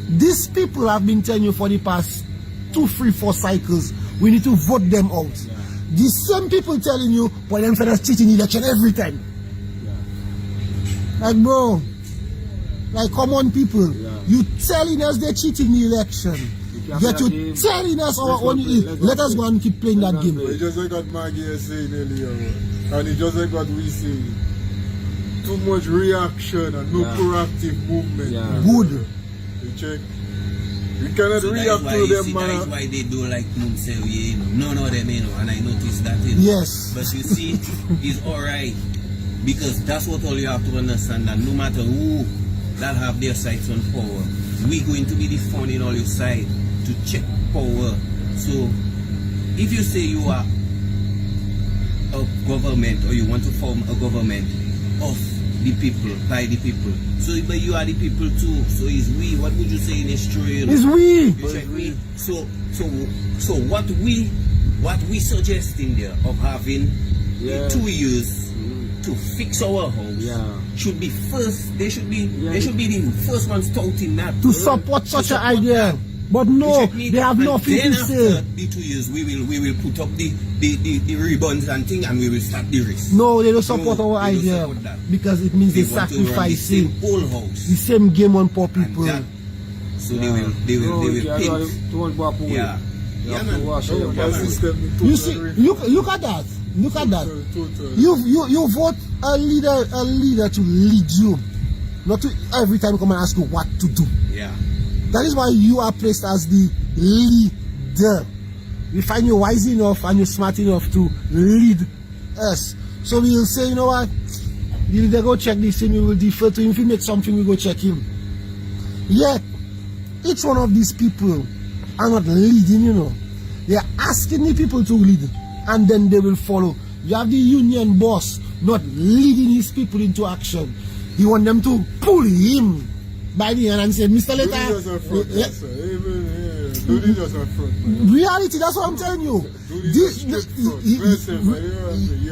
B: These people have been telling you for the past 2, 3, 4 cycles, we need to vote them out. Yeah. The same people telling you, but them fellas cheating election every time. Yeah. Like, bro, like, come on, people. Yeah. You telling us they're cheating the election. Yet you telling us our own. Let us go and keep playing that game.
C: It's just like what Maggie is saying earlier, and it's just like what we say. Too much reaction and no proactive movement.
A: Yeah.
B: Good.
C: You check. We cannot
D: So
C: react to them, man.
D: That is why they do like Moun Séwyè, you know. None of them, you know, and I noticed that, you know.
B: Yes.
D: But you see, it's alright. Because that's what all you have to understand, that no matter who that have their sights on power. We're going to be the fun in all your side to check power. So if you say you are a government or you want to form a government of the people, by the people, so but you are the people too, so it's we. What would you say in Australia?
B: It's we.
D: You check me. So what we suggesting there of having 2 years to fix our house should be first. They should be the first ones touting that
B: To support such an idea. But no, they have nothing to say.
D: After the 2 years, we will put up the ribbons and thing, and we will start the race.
B: No, they don't support
D: No,
B: our
D: they don't
B: idea
D: support that.
B: because it means
D: They
B: they
D: want to run the
B: sacrificing
D: same old house.
B: the same game on poor people.
D: And that, so they will paint. Yeah. Yeah, man.
C: My system,
B: You see, look at that. Look at that. You vote a leader to lead you, not to every time come and ask you what to do.
D: Yeah.
B: That is why you are placed as the leader. We find you wise enough and you're smart enough to lead us. So we will say, you know what? The leader go check this and we will defer to him. If he makes something, we go check him. Yet, each one of these people are not leading, you know. They are asking the people to lead and then they will follow. You have the union boss not leading his people into action. He want them to pull him by the hand and say, Mr. Reality, that's what I'm telling you.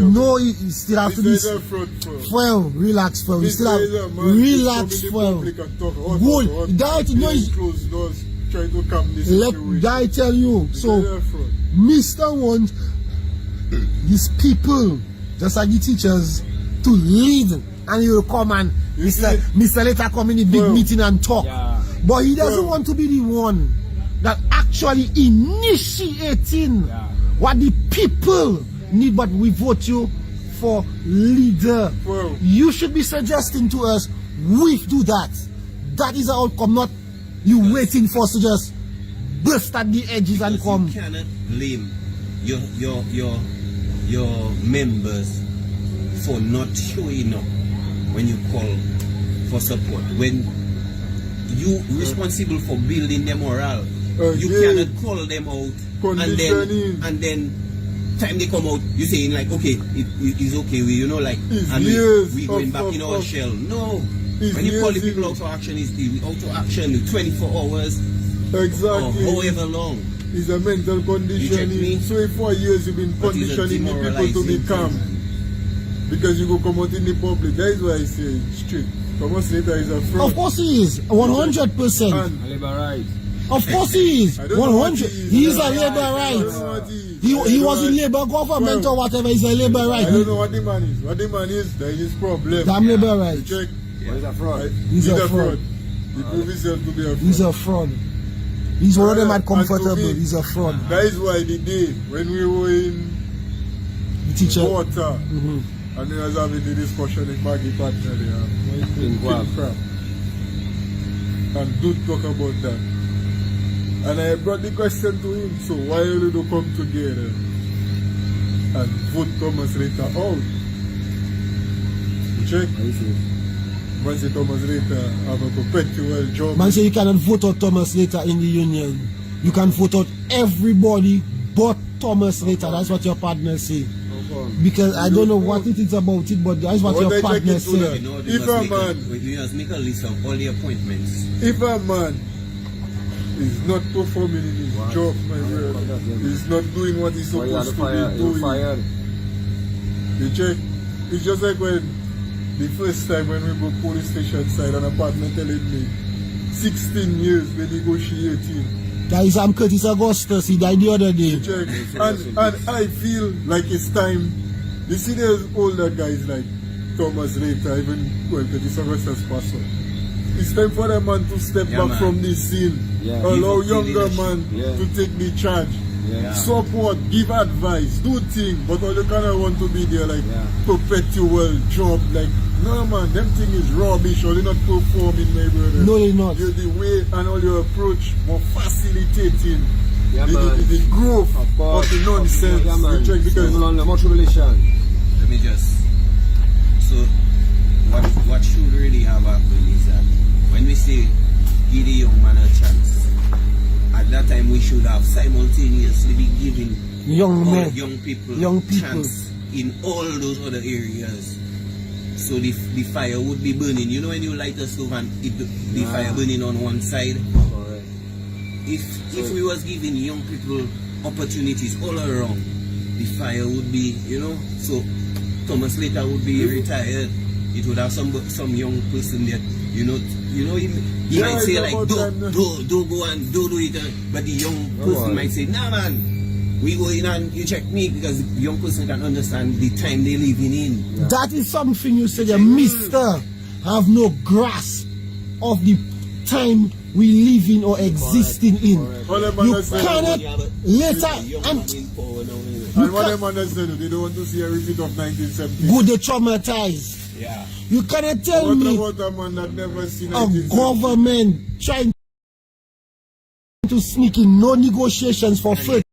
B: No, he still have to be. Well, relax, well. We still have relax, well. Good. That no. Let I tell you. So, Mr. want these people, just like the teachers, to lead, and he will come and Mr. Later come in the big meeting and talk. But he doesn't want to be the one that actually initiating what the people need, but we vote you for leader. You should be suggesting to us, we do that. That is the outcome, not you waiting for us to just burst at the edges and come.
D: You cannot blame your members for not showing up when you call for support. When you responsible for building their morale, you cannot call them out and then time they come out, you saying like, okay, it's okay, we we going back in our shell. No, when you call the people out for action, it's the out to action 24 hours,
C: exactly,
D: or however long.
C: It's a mental conditioning. So for years you've been conditioning the people to be calm. Because you go come out in the public. That is why I say straight. Thomas Later is a fraud.
B: Of course he is, 100%. Of course he is, 100. He is a labor right. He was in labor government or whatever. He's a labor right.
C: I don't know what the man is. What the man is, that is his problem.
B: Damn labor right.
C: Check.
A: He's a fraud.
B: He's a fraud.
C: He proved himself to be a fraud.
B: He's a fraud. He's one of them at comfortable. He's a fraud.
C: That is why the day when we were in
B: the teacher
C: water. And we was having the discussion in Maggie partner there. In crap. And do talk about that. And I brought the question to him, so why you don't come together and vote Thomas Later out? Check. Man say Thomas Later have a perpetual job.
B: Man say you cannot vote out Thomas Later in the union. You can vote out everybody but Thomas Later. That's what your partner say. Because I don't know what it is about it, but that's what your partner said.
D: If a man, you must make a list of all the appointments.
C: If a man is not performing in his job, my brother, he's not doing what he's supposed to be doing. You check. It's just like when the first time when we go police station side and a partner telling me 16 years they negotiating.
B: That is Curtis Augustus, he died the other day.
C: And I feel like it's time. You see there's older guys like Thomas Later, even Curtis Augustus passed on. It's time for a man to step back from this scene. Allow younger man to take the charge. Support, give advice, do things, but all you kind of want to be there like perpetual job, like no man, them thing is rubbish or they're not performing, my brother.
B: No, they're not.
C: The way and all your approach more facilitating the growth of the nonsense. You check because
A: much relation.
D: Let me just, so what should really have happened is that say, give the young man a chance. At that time, we should have simultaneously be giving
B: young
D: all
B: men,
D: young people chance in all those other areas. So the fire would be burning. You know when you light a stove and the fire burning on one side?
A: Correct.
D: If we was giving young people opportunities all around, the fire would be, you know, so Thomas later would be retired. It would have some young person that, you know, he might say like, don't go and do it, but the young person might say, nah man, we go in and you check me, because the young person can understand the time they living in.
B: Yeah. That is something you said, Mr. Have no grasp of the time we live in or existing in. You cannot later
C: and what them understand, they don't want to see a repeat of 1970.
B: Good, they traumatized.
D: Yeah.
B: You cannot tell me
C: a man that never seen
B: a government trying to sneak in no negotiations for 13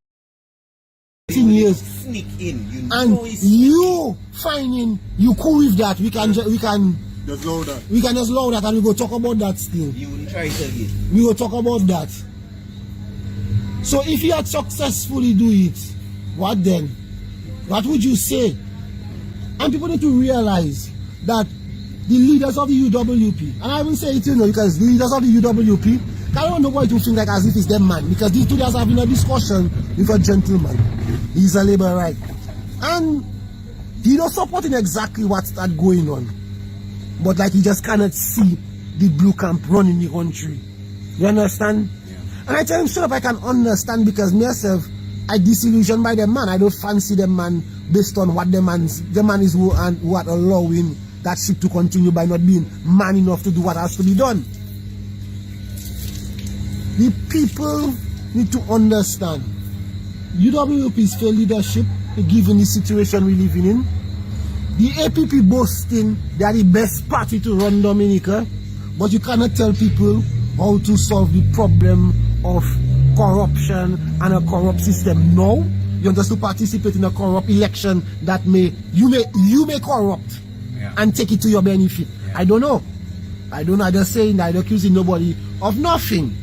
B: years.
D: Sneak in, you know,
B: and you finding you cool with that. We can
C: just allow that.
B: We can just allow that, and we go talk about that still.
D: You will try it again.
B: We will talk about that. So if you had successfully do it, what then? What would you say? And people need to realize that the leaders of the UWP, and I will say it, you know, because the leaders of the UWP, I don't know why to think like as if it's them man, because these two guys having a discussion with a gentleman. He's a labor right. And he not supporting exactly what's that going on. But like he just cannot see the blue camp running the country. You understand? Yeah. And I tell him, sure, if I can understand, because myself, I disillusioned by the man. I don't fancy the man based on what the man is who what allowing that ship to continue by not being man enough to do what has to be done. The people need to understand UWP's failed leadership, given the situation we're living in. The APP boasting they are the best party to run Dominica, but you cannot tell people how to solve the problem of corruption and a corrupt system. No, you want us to participate in a corrupt election that you may corrupt and take it to your benefit. I don't know. I'm just saying that I'm accusing nobody of nothing.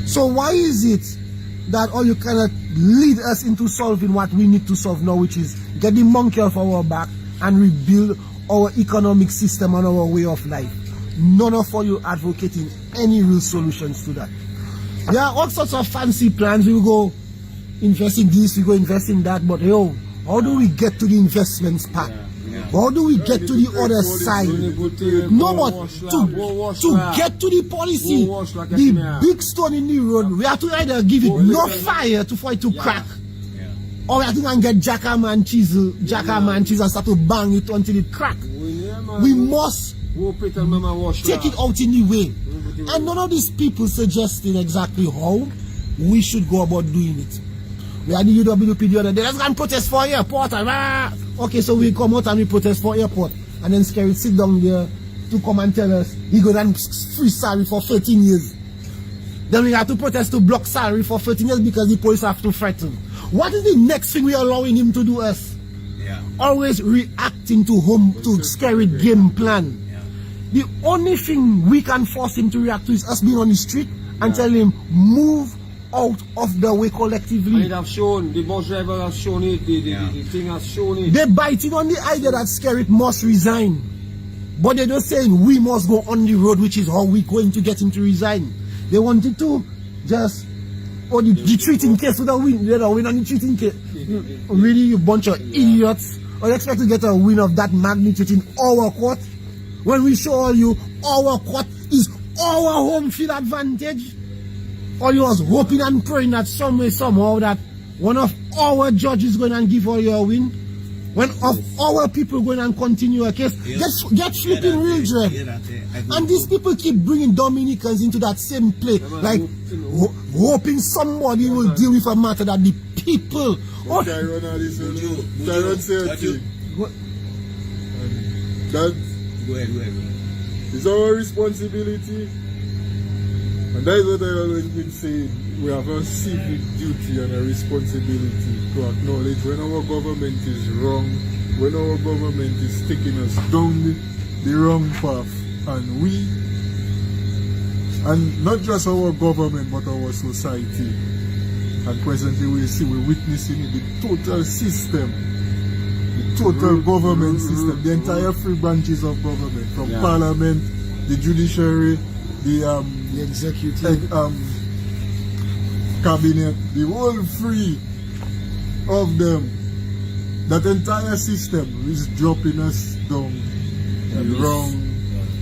B: So why is it that all you cannot lead us into solving what we need to solve now, which is get the monkey off our back and rebuild our economic system and our way of life? None of you advocating any real solutions to that. There are all sorts of fancy plans. We will go invest in this, we go invest in that, but yo, how do we get to the investments part? How do we get to the other side? No, but to get to the policy, the big stone in the road, we have to either give it no fire for it to crack, or we have to get jackhammer and chisel and start to bang it until it crack. We must take it out in the way. And none of these people suggesting exactly how we should go about doing it. We had the UWP the other day, let's go and protest for airport. Okay, so we come out and we protest for airport. And then Scary sit down there to come and tell us he go and free salary for 13 years. Then we have to protest to block salary for 13 years because the police have to threaten. What is the next thing we are allowing him to do us? Yeah. Always reacting to Scary game plan. The only thing we can force him to react to is us being on the street and tell him move out of the way collectively.
A: And it have shown, the bus driver has shown it, the thing has shown it.
B: They biting on the idea that Scary must resign. But they're not saying we must go on the road, which is how we're going to get him to resign. They wanted to just, the treating case without win, they don't win on the treating case. Really, you bunch of idiots. Or you expect to get a win of that magnitude in our court? When we show you our court is our home field advantage? Or you was hoping and praying that some way, somehow, that one of our judges going and give all your win? When of our people going and continue a case? Get flipping real dread. And these people keep bringing Dominicans into that same play, like hoping somebody will deal with a matter that the people...
C: That
D: Go ahead.
C: It's our responsibility. And that is what I always been saying. We have a civic duty and a responsibility to acknowledge when our government is wrong, when our government is taking us down the wrong path, and we And not just our government, but our society. And presently we're witnessing the total system, the total government system, the entire three branches of government, from parliament, the judiciary, the
B: executive,
C: cabinet, the whole three of them. That entire system is dropping us down the wrong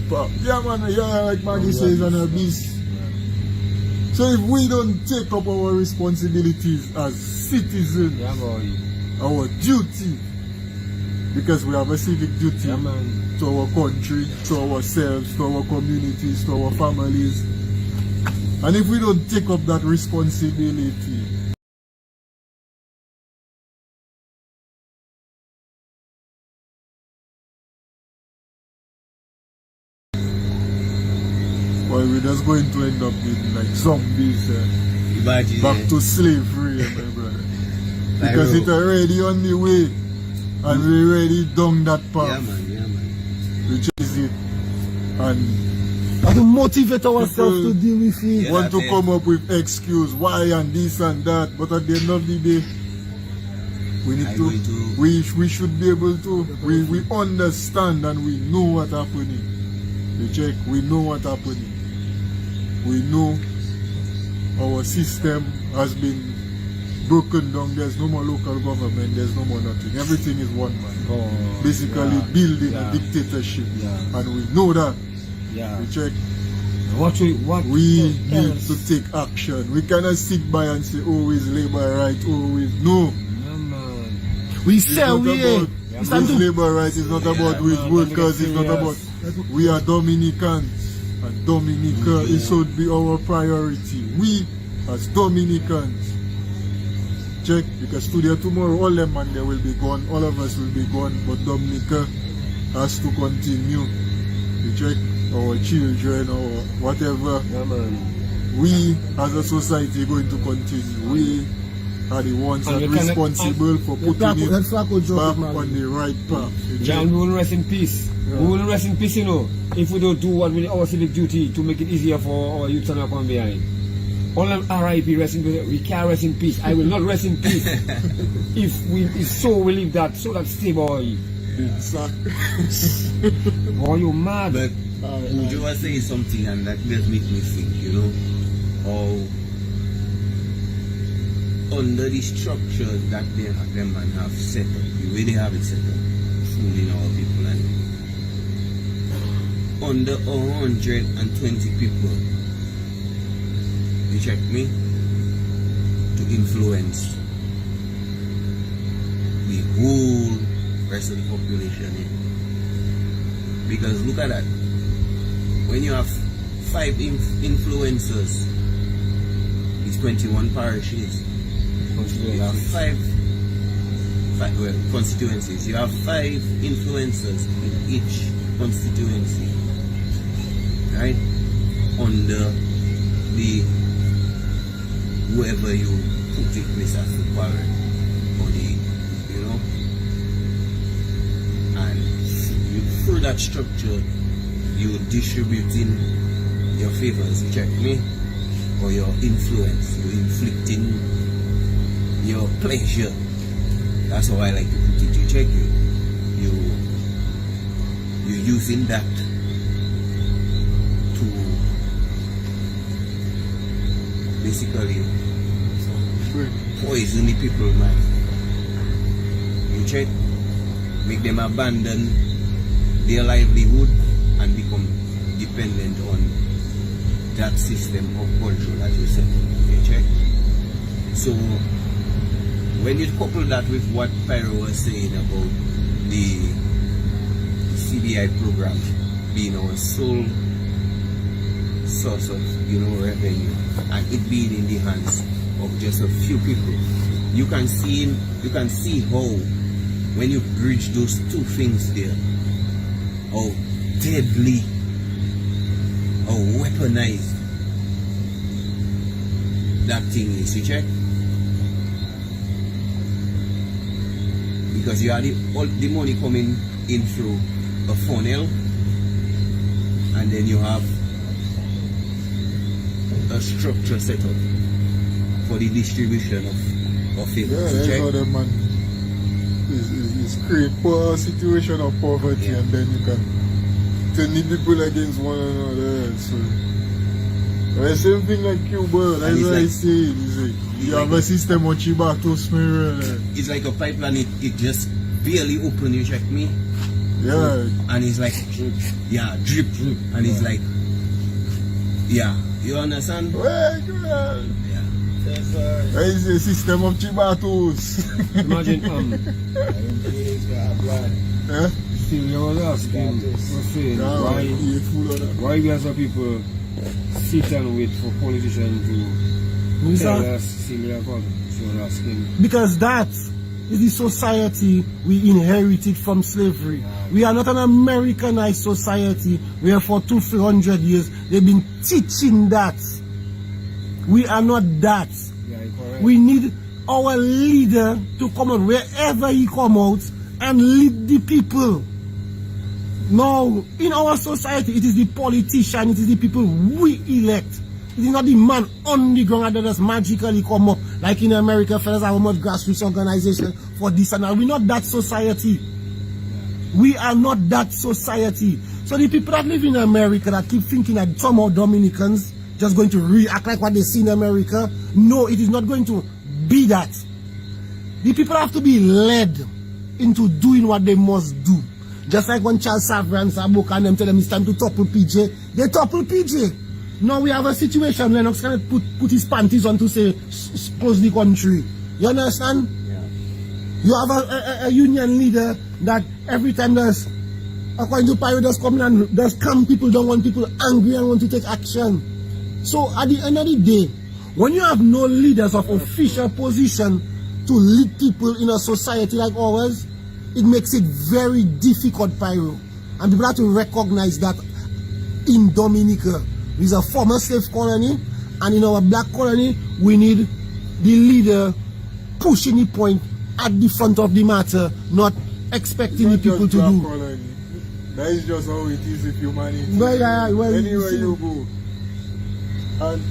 C: path. Yeah, man, like Maggie says, an abyss. So if we don't take up our responsibilities as citizens, our duty, because we have a civic duty to our country, to ourselves, to our communities, to our families, and if we don't take up that responsibility, well, we're just going to end up being like zombies, back to slavery, my brother. Because it's already on the way, and we already done that path. Which is it. And
B: to motivate ourselves to deal with it.
C: Want to come up with excuse why and this and that, but at the end of the day, we need to, we should be able to, we understand and we know what happening. You check, we know what happening. We know our system has been broken down. There's no more local government, there's no more nothing. Everything is one man. Basically building a dictatorship. And we know that. We check. We need to take action. We cannot sit by and say, oh, it's labor right, oh, it's no.
B: We say
C: it's labor right, it's not about with workers, it's not about. We are Dominicans, and Dominica it should be our priority. We as Dominicans, check, because today, tomorrow, all them man they will be gone, all of us will be gone, but Dominica has to continue. You check, our children or whatever. We as a society going to continue. We are the ones that are responsible for putting it back on the right path.
F: And we will rest in peace. We will rest in peace, you know, if we don't do what we our civic duty to make it easier for our youth to come behind. All them RIP rest in peace. We can't rest in peace. I will not rest in peace if so we leave that so that stay, boy. Boy, you mad.
D: But Ujo was saying something and that just made me think, you know, how under the structures that them man have set up, the way they have it set up, fooling our people, and under 120 people, you check me, to influence the whole rest of the population. Because look at that, when you have 5 influencers, it's 21 parishes. You have 5 constituencies. You have 5 influencers in each constituency, right? Under the whoever you put it with as the parent or the, you know, and you, through that structure you distributing your favors, you check me, or your influence, you inflicting your pleasure. That's how I like to put it. You check you're using that to basically poison the people mind. You check, make them abandon their livelihood and become dependent on that system of control, as you said. You check. So when you couple that with what Pyro was saying about the CBI program being our sole source of, you know, revenue, and it being in the hands of just a few people, you can see how when you bridge those two things there, how deadly, how weaponized that thing is. You check. Because you have all the money coming in through a funnel, and then you have a structure set up for the distribution of it.
C: Yeah, that's how the man is create poor situation of poverty, and then you can turn the people against one another. So the same thing like Cuba, that's what I say. You have a system of Chibato smear.
D: It's like a pipeline, it just barely open, you check me?
C: Yeah.
D: And it's like, drip. And it's like, you understand?
C: Well, that is a system of Chibatos.
F: Imagine,
C: Yeah?
F: still you was asking, was saying, why we as a people sit and wait for politicians to tell us senior God? She was asking.
B: Because that is the society we inherited from slavery. We are not an Americanized society where for 200-300 years they've been teaching that. We are not that.
F: Yeah, correct.
B: We need our leader to come out wherever he come out and lead the people. Now, in our society, it is the politician, it is the people we elect. It is not the man on the ground that just magically come up. Like in America, fellas have a much grassroots organization for this and that. We're not that society. We are not that society. So the people that live in America that keep thinking that somehow Dominicans just going to react like what they see in America, no, it is not going to be that. The people have to be led into doing what they must do. Just like when Charles Savre and Saboka and them tell them it's time to topple PJ, they topple PJ. Now we have a situation where Lennox cannot put his panties on to say close the country. You understand?
D: Yeah.
B: You have a union leader that every time there's, according to Pyro, does come and there's calm people, don't want people angry and want to take action. So at the end of the day, when you have no leaders of official position to lead people in a society like ours, it makes it very difficult, Pyro. And people have to recognize that in Dominica, it's a former slave colony, and in our black colony, we need the leader pushing the point at the front of the matter, not expecting the people to do.
C: Colony. That is just how it is with humanity.
B: Well,
C: Anywhere you go. And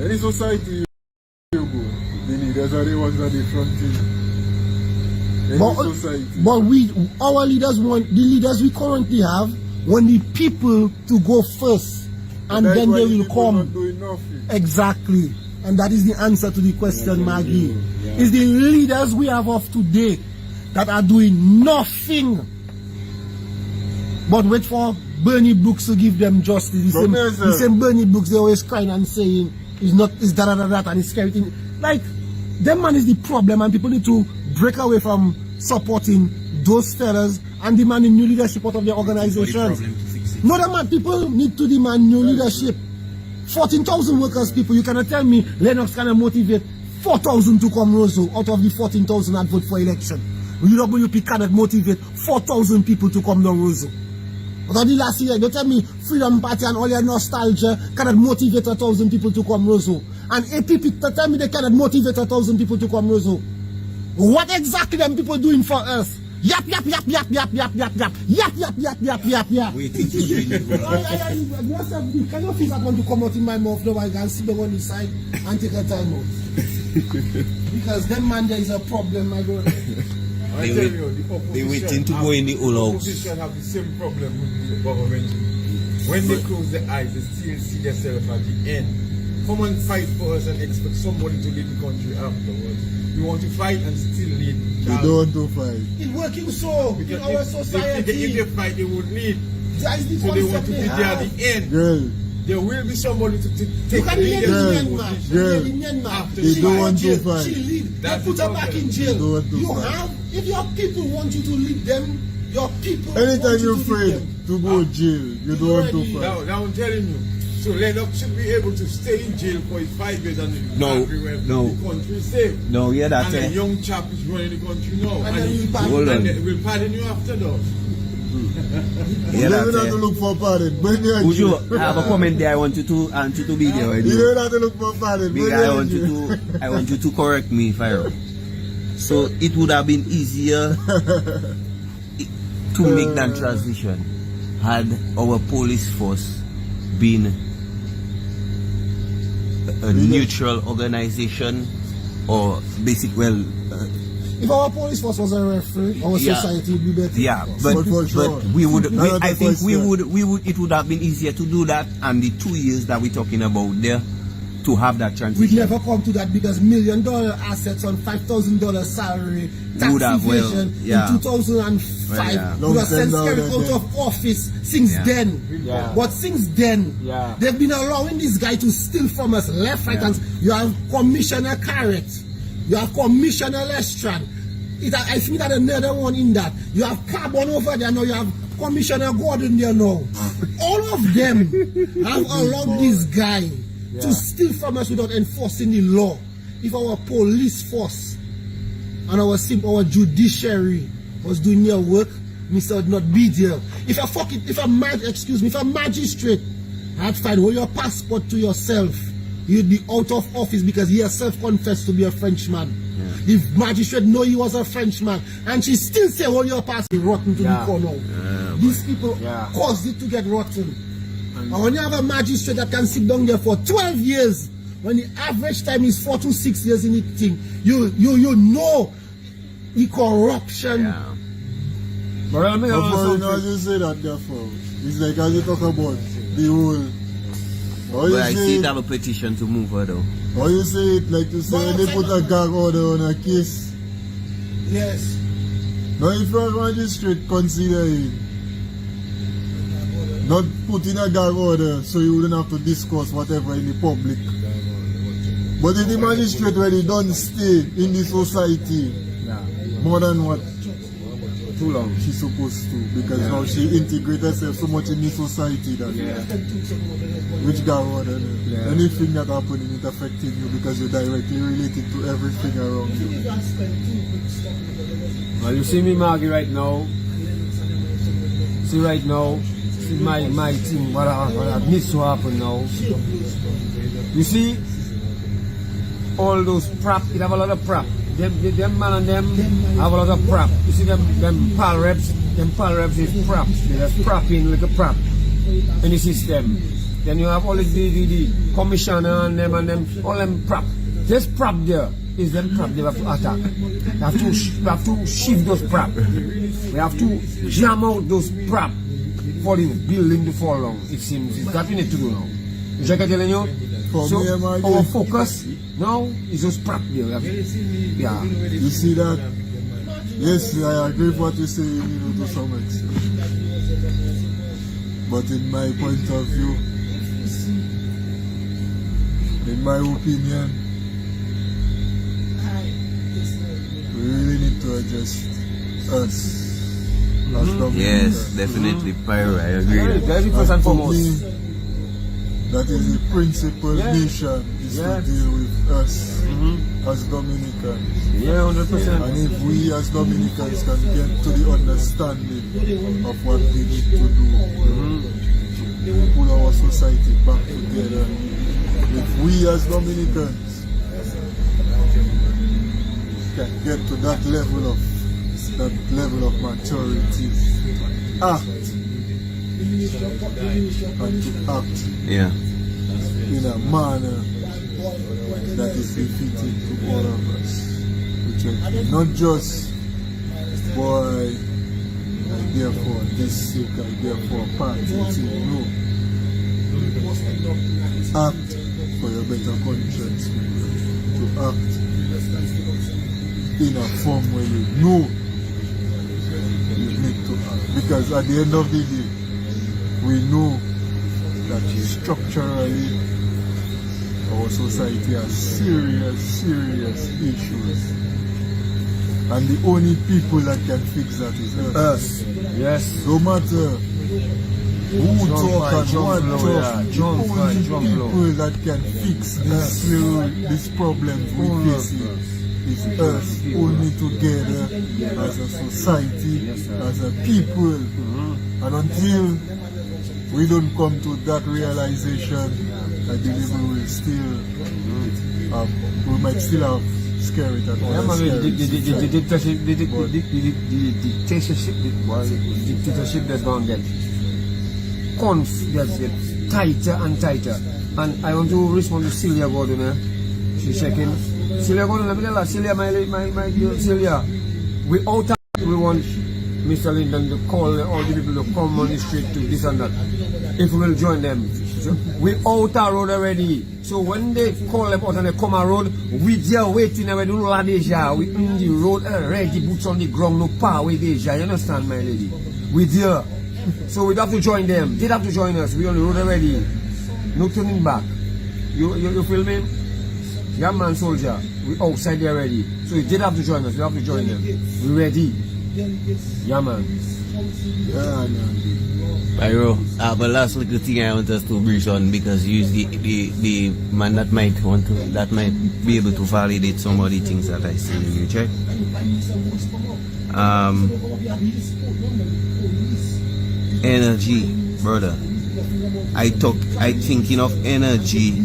C: any society you go, the leaders are the ones at the front team.
B: But our leaders want, the leaders we currently have, want the people to go first, and then they will come. Exactly. And that is the answer to the question, Maggie. It's the leaders we have of today that are doing nothing but wait for Bernie Brooks to give them justice. The same Bernie Brooks, they always crying and saying it's that and it's scary thing. Like, that man is the problem, and people need to break away from supporting those fellas and demanding new leadership out of their organizations. No, that man, people need to demand new leadership. 14,000 workers, people, you cannot tell me Lennox cannot motivate 4,000 to come Rosso out of the 14,000 that vote for election. UWP cannot motivate 4,000 people to come down Rosso. But the last year, they tell me Freedom Party and all your nostalgia cannot motivate 1,000 people to come Rosso. And APP tell me they cannot motivate 1,000 people to come Rosso. What exactly them people doing for us? Yap.
D: Wait,
B: Can you feel that want to come out in my mouth now? I can sit down on the side and take a time out. Because them man there is a problem, my brother.
D: They waiting to go in the old house.
G: The opposition have the same problem with the government. When they close their eyes, they still see themselves at the end. Come and fight for us and expect somebody to lead the country afterwards. You want to fight and still lead.
C: They don't want to fight.
B: It's working so in our society.
G: If they fight, they would lead.
B: That is the
G: So they want to be there at the end.
C: Girl.
G: There will be somebody to take
B: You can
G: the
B: hear
G: leadership
B: the
G: position.
B: Myanmar.
C: They don't want to fight.
B: She lead. They
G: That's
B: put
G: the
B: her back
G: problem.
B: in jail.
C: They don't want to
B: You
C: fight.
B: have, if your people want you to lead them, your people
C: Anytime
B: want
C: you're
B: you to lead
C: afraid
B: them.
C: to go to jail, you don't want to fight.
G: Now I'm telling you. So Lennox should be able to stay in jail for his 5 years and everywhere the country is safe.
D: No, yeah, that's
G: And
D: it.
G: a young chap is running the country now.
B: And then
G: he
B: we'll pardon
G: will pardon you after that.
C: You don't have to look for pardon. When you're in jail.
D: Ujo, I have a comment there. I want you to be there.
C: You don't have to look for pardon.
D: Because I want you to correct me if I'm wrong. So it would have been easier to make that transition had our police force been a neutral organization or basic,
B: If our police force was a referee, our society would be better.
D: yeah, but
C: for sure.
D: we would.
C: Another
D: I think we
C: question.
D: would. It would have been easier to do that, and the 2 years that we're talking about there, to have that
B: We
D: transition.
B: never come to that because $1 million assets on $5,000 salary, tax
D: Would have, well,
B: evasion
D: yeah.
B: in 2005.
D: Well, yeah.
B: We were sent
C: Long
B: Skerritt
C: time
B: out of office since
D: Yeah.
B: then.
F: Yeah.
B: But since then,
F: Yeah.
B: they've been allowing this guy to steal from us left, right, and you have Commissioner Carrot, you have Commissioner Lestrade. I think that another one in that. You have Carbon over there now, you have Commissioner Gordon there now. All of them have allowed this guy to steal from us without enforcing the law. If our police force and our judiciary was doing their work, Mr. would not be there. If a magistrate had found all your passport to yourself, you'd be out of office because he herself confessed to be a Frenchman. The magistrate know he was a Frenchman, and she still say all your passport rotten to the core now. These people caused it to get rotten. And when you have a magistrate that can sit down there for 12 years, when the average time is 4 to 6 years in the thing, you know the corruption.
F: But I mean,
C: As you say that, therefore, it's like as you talk about the whole.
D: But I still have a petition to move her though.
C: Or you say it like to say when they put a gag order on a case.
B: Yes.
C: Now if you're a magistrate considering not putting a gag order so you wouldn't have to discuss whatever in the public. But if the magistrate already don't stay in the society more than what
F: too long.
C: she's supposed to, because now she integrates herself so much in the society that which gag order anything that happening it affecting you because you're directly related to everything around you.
F: Well, you see me, Maggie, right now. See right now, see my thing, what needs to happen now. You see, all those prop, it have a lot of prop. Them man and them have a lot of prop. You see them pal reps is prop. They just propping like a prop in the system. Then you have all the commissioner and them, all them prop. This prop there is them prop they have to attack. We have to shift those prop. We have to jam out those prop for the building to fall down. It seems it's that we need to do now. You check it, telling you? So our focus now is just prop there. Yeah.
C: You see that? Yes, I agree with what you say, to some extent. But in my point of view, in my opinion, we really need to adjust us as Dominicans.
D: Yes, definitely, Pyro. I agree.
F: Very first and foremost.
C: That is the principal mission, is to deal with us as Dominicans.
F: Yeah, 100%.
C: And if we as Dominicans can get to the understanding of what we need to do to pull our society back together, if we as Dominicans can get to that level of maturity, act and to act in a manner that is befitting to all of us. Which is not just, boy, I therefore this sick, I therefore party, no. Act for your better conscience, to act in a form where you know you need to act. Because at the end of the day, we know that structurally our society has serious issues. And the only people that can fix that is us.
F: Yes.
C: No matter who talk and what talk, the only people that can fix this problem we face is us, only together as a society, as a people. And until we don't come to that realization, I believe we will still, we might still have Skerritt and all
F: the dictatorship that's going to get tighter and tighter. And I want to respond to Celia Gordon. She's checking. Celia Gordon, let me tell her, Celia, my dear Celia, we want Mr. Lyndon to call all the people to come on the street to this and that. If we will join them. So we out our road already. So when they call them out and they come on road, we there waiting and we do not deja. We in the road ready, boots on the ground, no power with deja. You understand, my lady? We there. So we have to join them. They have to join us. We on the road already. No turning back. You feel me? Yeah, man, soldier. We outside there already. So if they have to join us, we have to join them. We ready. Yeah, man.
C: Yeah, man.
D: Pyro, but last little thing I want us to bridge on, because usually the man that might be able to validate some of the things that I see in you, check. Energy, brother. I thinking of energy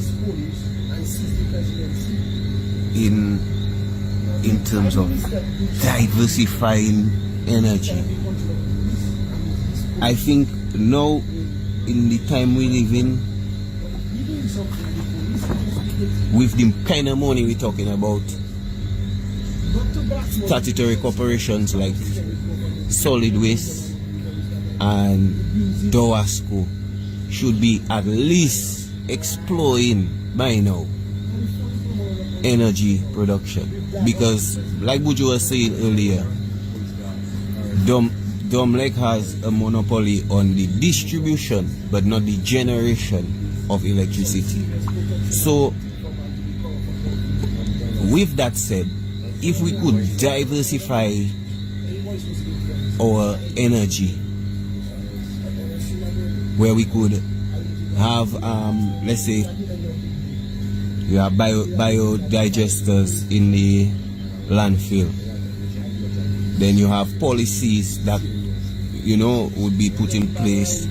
D: in terms of diversifying energy. I think now, in the time we live in, with the kind of money we're talking about, statutory corporations like Solid Waste and Dowasco should be at least exploring by now energy production, because like Buju was saying earlier, Domlek has a monopoly on the distribution but not the generation of electricity. So with that said, if we could diversify our energy, where we could have let's say you have biodigesters in the landfill, then you have policies that would be put in place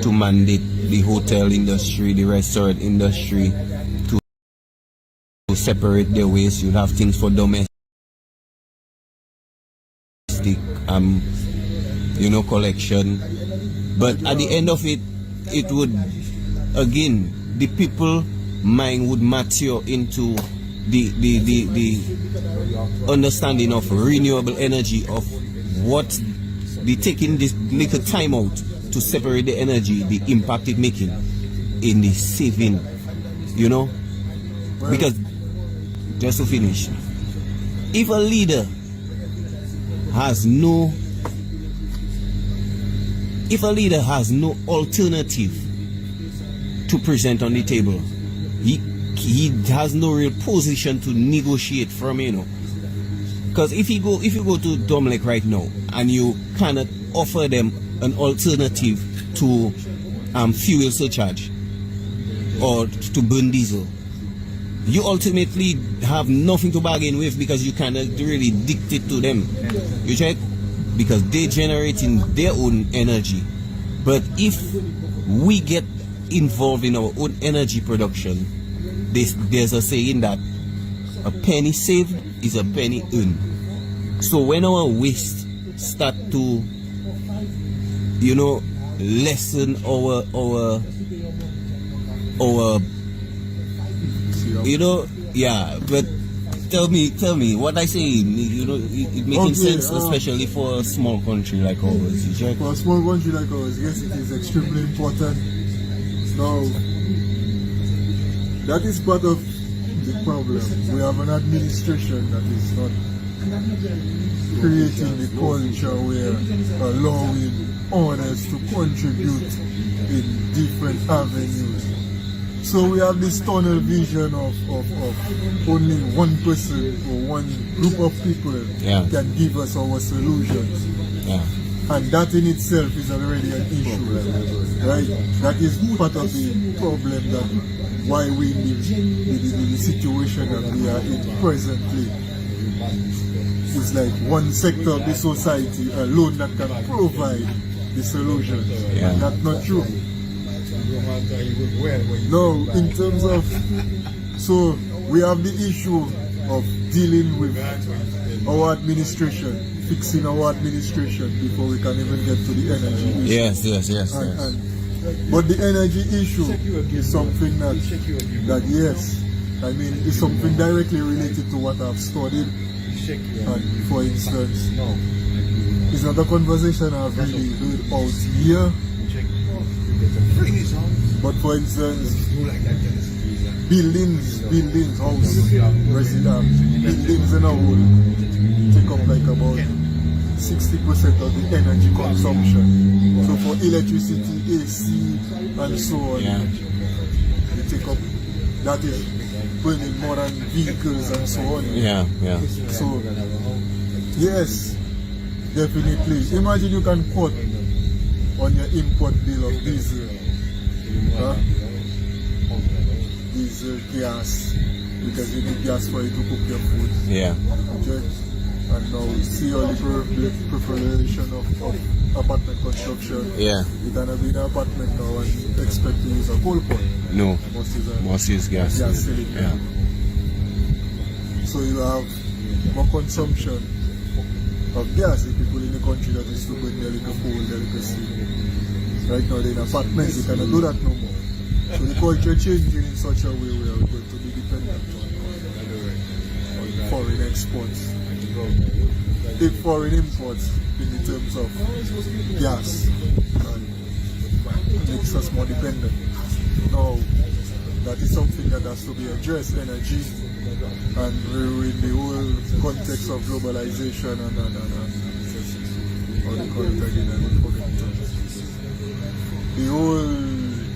D: to mandate the hotel industry, the restaurant industry to separate their waste. You'd have things for domestic collection, but at the end of it would, again, the people mind would mature into the understanding of renewable energy, of what taking this little time out to separate the energy, the impact it making in the saving, because just to finish, if a leader has no alternative to present on the table, he has no real position to negotiate from, because if you go to Domlek right now and you cannot offer them an alternative to fuel surcharge or to burn diesel, you ultimately have nothing to bargain with, because you cannot really dictate to them. You check? Because they're generating their own energy. But if we get involved in our own energy production, there's a saying that a penny saved is a penny earned. So when our waste start to lessen our but tell me what I say, it making sense, especially for a small country like ours.
C: For a small country like ours, yes, it is extremely important. Now, that is part of the problem. We have an administration that is not creating the culture where allowing others to contribute in different avenues. So we have this tunnel vision of only one person or one group of people can give us our solutions.
D: Yeah.
C: And that in itself is already an issue, right? That is part of the problem, that why we live in the situation that we are in presently. It's like one sector of the society alone that can provide the solution.
D: Yeah.
C: And that's not true. No, in terms of, so we have the issue of dealing with our administration. fixing our administration before we can even get to the energy issue.
E: Yes.
C: But the energy issue is something that yes, I mean, it's something directly related to what I've studied. And for instance, it's not a conversation I've really heard out here. But for instance, buildings, house, residence, buildings in a whole take up like about 60% of the energy consumption. So for electricity, AC, and so on, you take up, that is burning more than vehicles and so on. So, yes, definitely. Imagine you can cut on your import bill of diesel. Diesel, gas, because you need gas for you to cook your food. Okay? And now we see all the proliferation of apartment construction. You cannot be in an apartment now and expect to use a coal pot.
E: No. Must use gas.
C: Cylinder. So you have more consumption of gas. The people in the country that used to burn their little coal, their little steel. Right now they're in apartments, you cannot do that no more. So the culture changing in such a way where we're going to be dependent on foreign exports. Big foreign imports in the terms of gas and makes us more dependent. Now, that is something that has to be addressed, energy, and we're in the whole context of globalization and how do you call it again? I don't forget the whole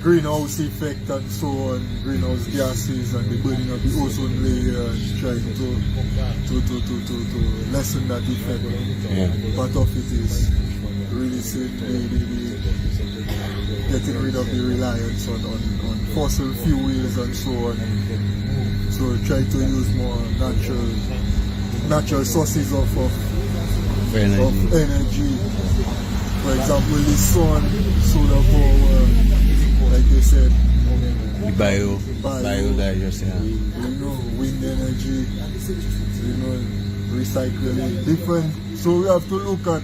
C: greenhouse effect and so on, greenhouse gases and the burning of the ozone layer and trying to lessen that effect. Part of it is releasing getting rid of the reliance on fossil fuels and so on. So try to use more natural sources of energy. For example, the sun, solar power, like they said,
E: biodiversity,
C: wind energy, recycling, different. So we have to look at,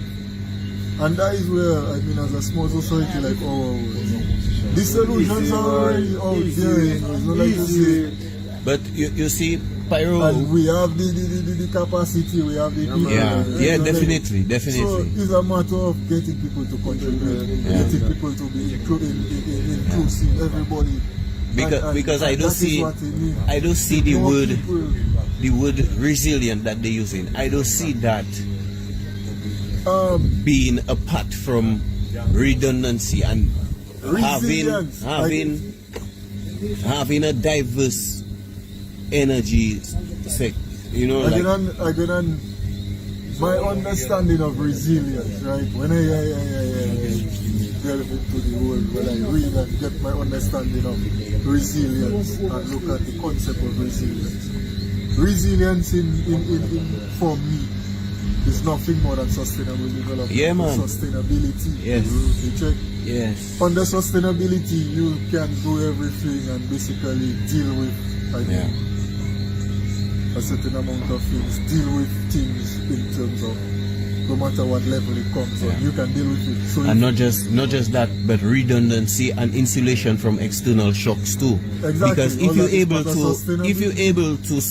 C: and that is where, I mean, as a small society like ours, the solutions are already out there. It's not like you say.
E: But you see, Pyro.
C: And we have the capacity, we have the people.
E: Definitely.
C: So it's a matter of getting people to contribute, getting people to be inclusive, everybody.
E: Because I do see the word resilient that they're using. I don't see that being apart from redundancy and having a diverse energy sector,
C: Again, my understanding of resilience, right? When I delve into the world, when I read and get my understanding of resilience and look at the concept of resilience. Resilience for me is nothing more than sustainable development. Sustainability. You check.
E: Yes.
C: Under sustainability, you can do everything and basically deal with a certain amount of things, deal with things in terms of no matter what level it comes on, you can deal with it. So
E: and not just that, but redundancy and insulation from external shocks too.
C: Exactly.
E: Because if you're able to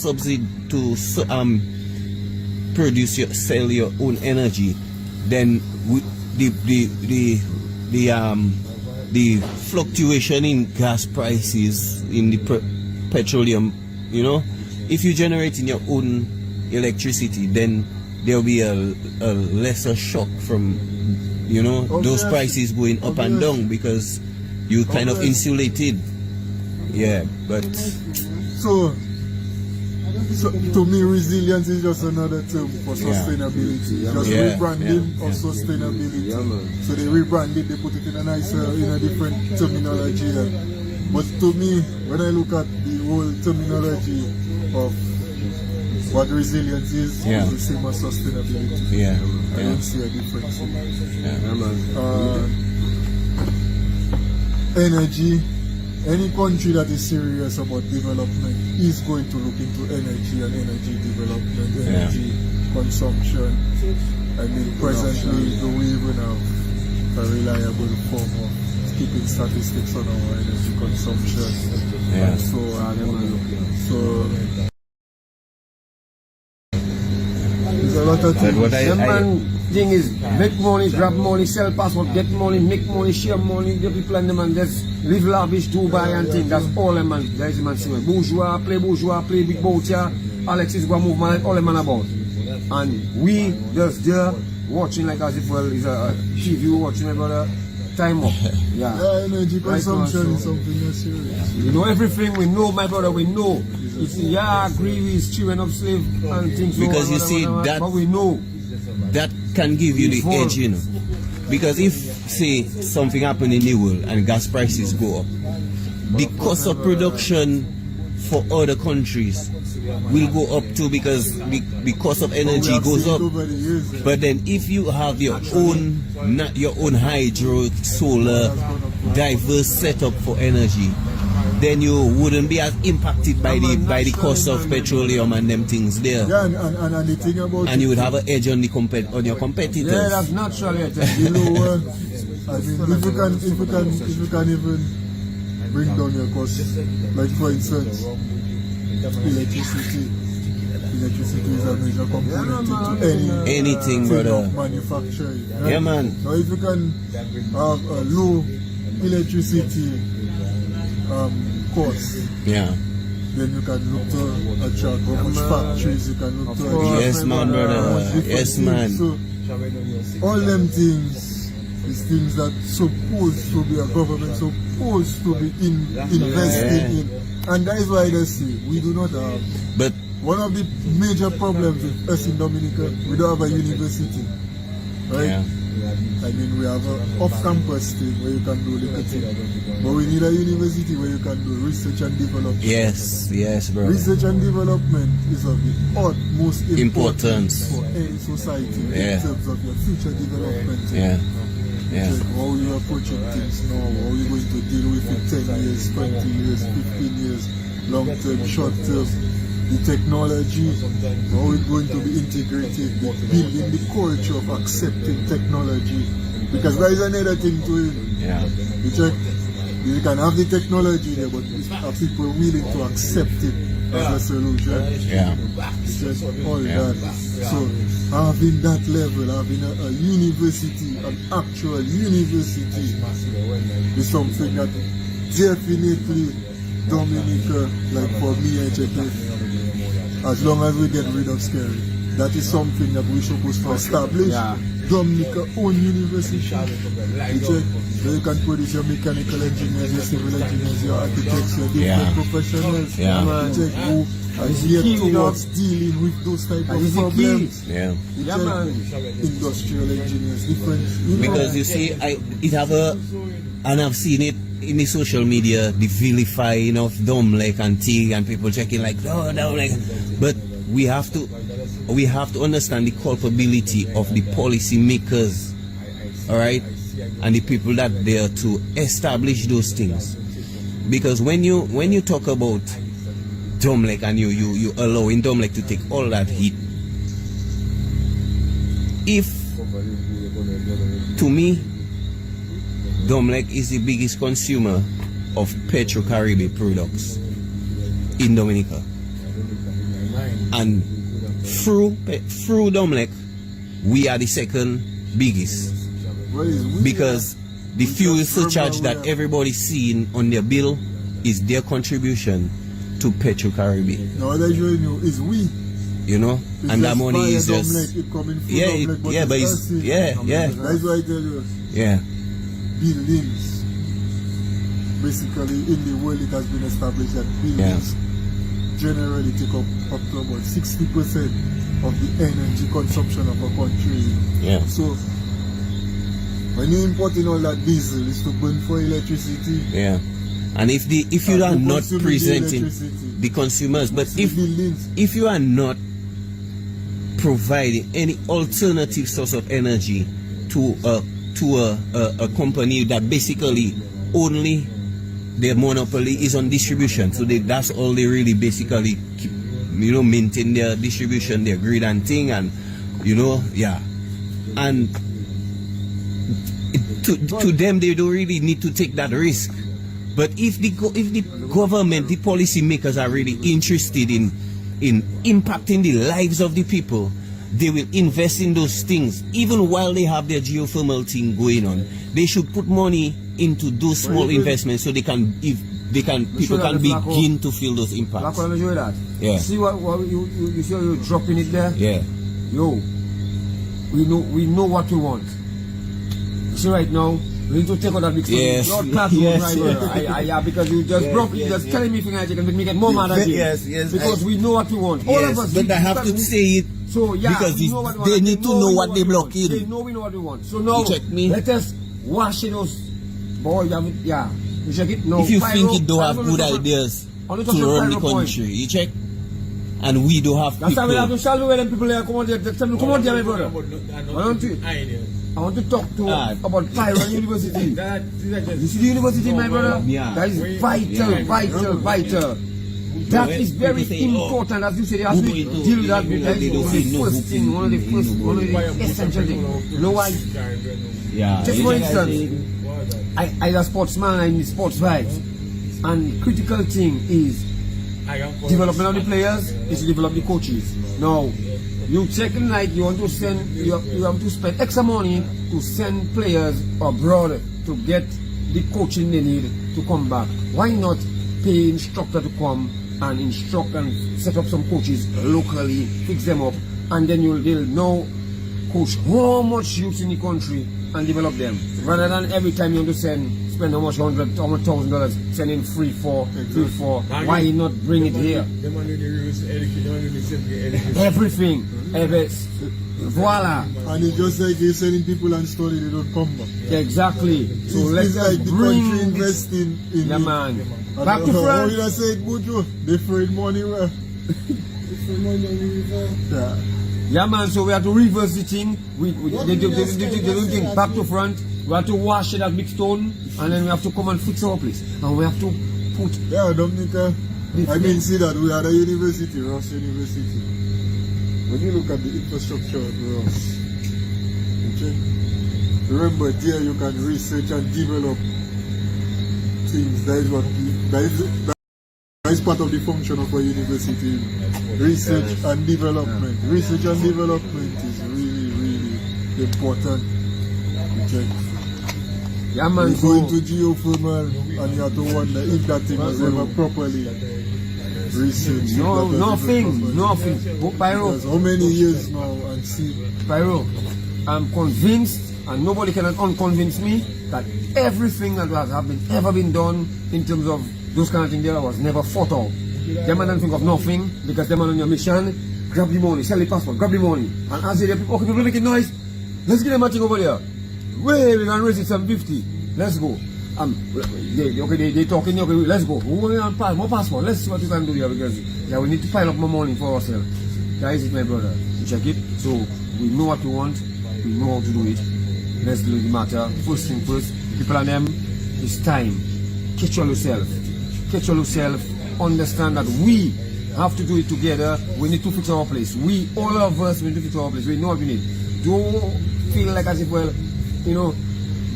E: sell your own energy, then the fluctuation in gas prices in the petroleum, if you generate in your own electricity, then there'll be a lesser shock from those prices going up and down because you kind of insulated. But
C: so to me, resilience is just another term for sustainability. Just rebranding of sustainability. So they rebranded, they put it in a different terminology. But to me, when I look at the whole terminology of what resilience is the same as sustainability. I don't see a difference. Energy. Any country that is serious about development is going to look into energy and energy development, energy consumption, I mean, presently, do we even have a reliable form of keeping statistics on our energy consumption?
E: Yeah.
C: And so there's a lot of
E: But
C: things.
E: what
A: The man thing is make money, grab money, sell passport, get money, make money, share money, the people and the man just live lavish, Dubai and thing. That's all the man. That is the man saying. Bourgeois, play big boat here. Alex is going to move man, all the man about. And we just there watching like as if well is a TV watching my brother. Time up. Yeah.
C: Energy
A: Right,
C: consumption
A: so-
C: is something that's serious.
A: You know everything we know, my brother, we know. It's, yeah, I agree with children of slave and things.
E: Because you see, that-
A: but we know.
E: That can give you the edge, you know. Because if, say, something happen in the world and gas prices go up, the cost of production for other countries will go up too, because the cost of energy
C: We have
E: goes
C: seen
E: up.
C: over the years,
E: But then if you have your own hydro, solar, diverse setup for energy, then you wouldn't be as impacted by the cost of petroleum and them things there.
C: yeah, and the thing about
E: And
C: it,
E: you would have an edge on on your
A: Yeah,
E: competitors.
A: that's natural.
C: you know what? I mean, if you can even bring down your costs, like for instance, electricity. Electricity is a major component into
E: Anything,
C: thing
E: brother.
C: of manufacturing. Right?
E: Yeah, man.
C: So if you can have a low electricity cost,
E: Yeah.
C: then you can look to attract how much factories you can look to attract.
E: Yes, man, brother.
C: different
E: Yes,
C: things.
E: man.
C: So all them things is things that supposed to be a government supposed to be investing in, and that is why they say we do not have.
E: But
C: One of the major problems with us in Dominica, we don't have a university, right?
E: yeah.
C: I mean, we have an off-campus thing where you can do little thing, but we need a university where you can do research and development.
E: Yes, brother.
C: Research and development is of the utmost
E: Importance.
C: for any society
E: Yeah.
C: in terms of your future development.
E: Yeah. Yeah.
C: Like how you approaching things now, how you going to deal with it 10 years, 20 years, 15 years, long term, short term. The technology, how it's going to be integrated, building the culture of accepting technology. Because there is another thing to it.
E: Yeah.
C: You check, you can have the technology there, but are people willing to accept it as a solution?
E: Yeah.
C: It's just all
E: Yeah.
C: that. So having that level, having a university, an actual university, is something that definitely Dominica, like for me, I check it, as long as we get rid of scary, that is something that we're supposed to establish.
A: Yeah.
C: Dominica own university. You check, so you can produce your mechanical engineers, your civil engineers, your architects, your different
E: Yeah.
C: professionals.
E: Yeah.
C: You check who are geared towards dealing with those type of
A: is the key.
C: problems.
E: Yeah.
C: You
A: Yeah,
C: check
A: man.
C: industrial engineers, different. You know,
E: Because you see, and I've seen it in the social media, the vilifying of Domlek and thing, and people checking like, oh, Domlek. But we have to understand the culpability of the policy makers, all right, and the people that there to establish those things. Because when you talk about Domlek and you allowing Domlek to take all that heat, if to me Domlek is the biggest consumer of Petro-Caribbean products in Dominica, and through Domlek we are the second biggest,
C: where is we?
E: because the
C: We
E: fuel
C: just
E: surcharge
C: remember
E: that everybody's seeing on their bill is their contribution to Petro-Caribbean,
C: Now what I'm showing you is we.
E: you know,
C: It's
E: and that
C: just
E: money
C: via
E: is just
C: Domlek, it coming through
E: yeah,
C: Domlek,
E: but it's
C: us, it-
E: yeah.
C: That's why I tell you,
E: Yeah.
C: buildings. Basically, in the world, it has been established that buildings generally take up to about 60% of the energy consumption of a country.
E: Yeah.
C: So, when you importing all that diesel, it's to burn for electricity.
E: Yeah. And if you
C: And
E: are
C: who
E: not
C: consuming the
E: presenting
C: electricity?
E: the consumers, but
C: The buildings.
E: if you are not providing any alternative source of energy to a company that basically only their monopoly is on distribution, so that's all they really basically keep, maintain their distribution, their grid and thing, and
D: and to them they don't really need to take that risk. But if the government, the policy makers are really interested in impacting the lives of the people, they will invest in those things. Even while they have their geothermal thing going on, they should put money into those small investments so people can begin to feel those impacts.
A: Let me show you that.
D: Yeah.
A: See what you see how you're dropping it there?
D: Yeah.
A: Yo, we know what we want. You see right now, we need to take out that big story.
D: Yes.
A: Not class
D: Yes.
A: right, brother. Yeah, because you just broke it, just telling me things you can make me get more mad at you.
D: Yes.
A: Because we know what we want. All
D: Yes,
A: of us.
D: but I have to say it.
A: So yeah,
D: because
A: we know what we
D: they
A: want.
D: need to know what they blockade.
A: They know we know what we want. So now,
D: You check me.
A: let us wash it those. Boy, yeah. You check it? No.
D: If you
A: Pyro,
D: think it don't have
A: Pyro,
D: good
A: Pyro,
D: ideas
A: on the
D: to
A: top of
D: run the
A: Pyro point.
D: country, you check? And we don't have
A: That's why we have
D: people.
A: to shallow where them people there come out there. Tell me, come out there, my brother. Why don't you?
G: Ideas.
A: I want to talk to about Pyro University.
G: These are just
A: You see the university, my brother?
D: Yeah.
A: That is vital. That is very important, as you said. As we deal with that, that is the first thing, one of the essential things. You know why?
D: Yeah.
A: Just for instance, I a sportsman, I'm in sports vibes, and critical thing is development of the players is to develop the coaches. Now, you checking like you want to send, you have to spend extra money to send players abroad to get the coaching they need to come back. Why not pay instructor to come and instruct and set up some coaches locally, fix them up, and then they'll know coach how much youth in the country and develop them. Rather than every time you want to spend how much $100,000 sending free for. Why not bring it here? Everything. Voila.
C: And it's just like you're sending people and study, they don't come back.
A: Exactly. So let's
C: it's like the
A: bring
C: country
A: this.
C: investing in
A: Yeah,
C: it.
A: man.
C: And
A: Back to
C: how
A: France.
C: you say it, Buju? They free money well. Yeah.
A: Yeah, man. So we have to reverse the thing. They do thing back to front. We have to wash it at big stone, and then we have to come and fix our place. And we have to put.
C: Yeah, Dominica. I mean, see that we are at a university, Ross University. When you look at the infrastructure at Ross, okay, remember there you can research and develop things. That is part of the function of a university. Research and development. Research and development is really, really important. Okay.
A: Yeah, man.
C: You go into geothermal and you have to wonder if that thing was ever properly researched.
A: Nothing. But Pyro,
C: Because how many years now and see?
A: Pyro, I'm convinced, and nobody can unconvince me, that everything that has ever been done in terms of those kind of things there was never thought of. Them man don't think of nothing because them man on your mission, grab the money, sell the passport, grab the money. And as they okay, people making noise, let's get them a thing over there. Wait, we can raise it 750. Let's go. They talking, okay, let's go. We want more passport. Let's see what we can do here because we need to pile up more money for ourselves. That is it, my brother. You check it. So we know what we want, we know how to do it. Let's do the matter. First thing first, people and them, it's time. Catch yourself. Understand that we have to do it together. We need to fix our place. All of us, we need to fix our place. We know what we need. Don't feel like as if, well,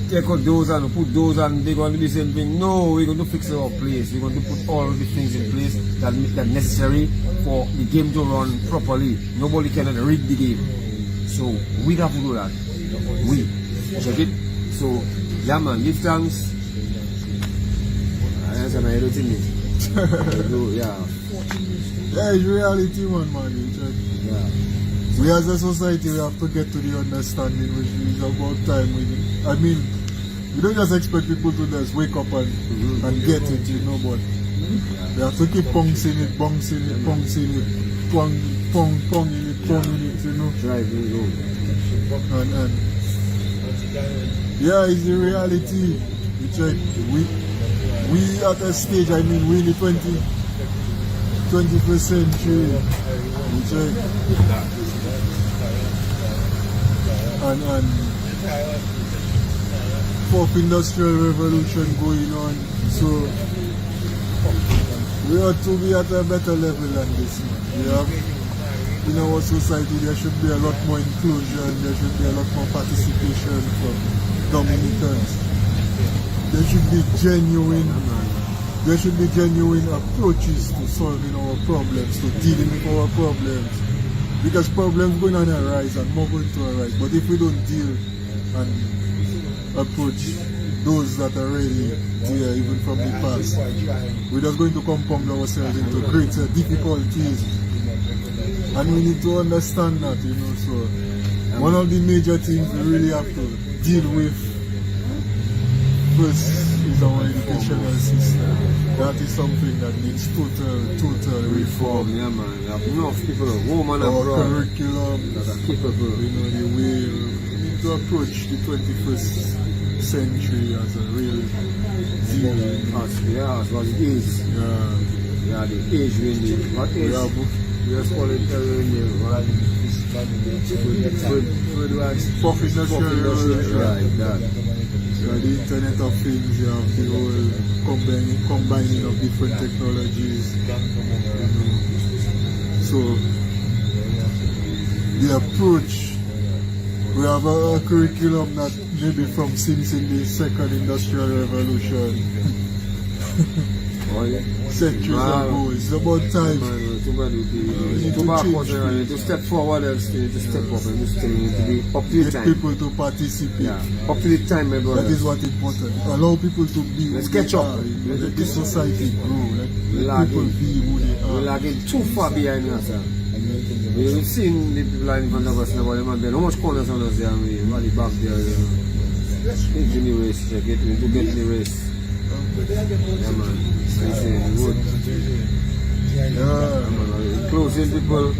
A: take out those and put those and they're going to do the same thing. No, we're going to fix our place. We're going to put all the things in place that are necessary for the game to run properly. Nobody can rig the game. So we have to do that. We. Check it. So, yeah, man, give thanks. That's an everything. Yeah.
C: Yeah, it's reality, man. You check.
A: Yeah.
C: We as a society, we have to get to the understanding which is about time. I mean, we don't just expect people to just wake up and get it, but they have to keep bouncing it, pong in it,
A: Driving road.
C: And yeah, it's the reality. You check. We at a stage, I mean, we in the 21st century. You check. And fourth industrial revolution going on, so we ought to be at a better level than this. Yeah. in our society there should be a lot more inclusion, there should be a lot more participation from Dominicans. There should be genuine approaches to solving our problems, to dealing with our problems. Because problems going to arise and more going to arise. But if we don't deal and approach those that are already there even from the past, we're just going to compound ourselves into greater difficulties. And we need to understand that, you know. So one of the major things we really have to deal with first is our educational system. That is something that needs total reform.
A: Yeah, man. You have enough people, women and
C: Our
A: abroad,
C: curriculum,
A: that are capable.
C: you know, the way we need to approach the 21st century as a real deal.
A: Yeah, as what it is. Yeah, the age we need. What age? We just call it
C: Fourth industrial revolution.
A: Right, that.
C: The Internet of Things, you have the whole combining of different technologies. So the approach, we have a curriculum that maybe from since in the second industrial revolution.
A: Oh, yeah.
C: Centuries ago. It's about time.
A: You need to step forward and you need to step up and you need to be up to the
C: Get
A: time.
C: people to participate.
A: Yeah, up to the time, my brother.
C: That is what important. Allow people to be
A: Let's
C: who
A: catch
C: they
A: up.
C: are. Let the society grow. Let
A: Lagging.
C: people be who they
A: We're
C: are.
A: lagging too far behind us. We've seen the people in front of us now, but how much corners on us there and we rally back there. Get in the race, get in the race. Yeah, man. Good.
C: Yeah.
A: Closing people.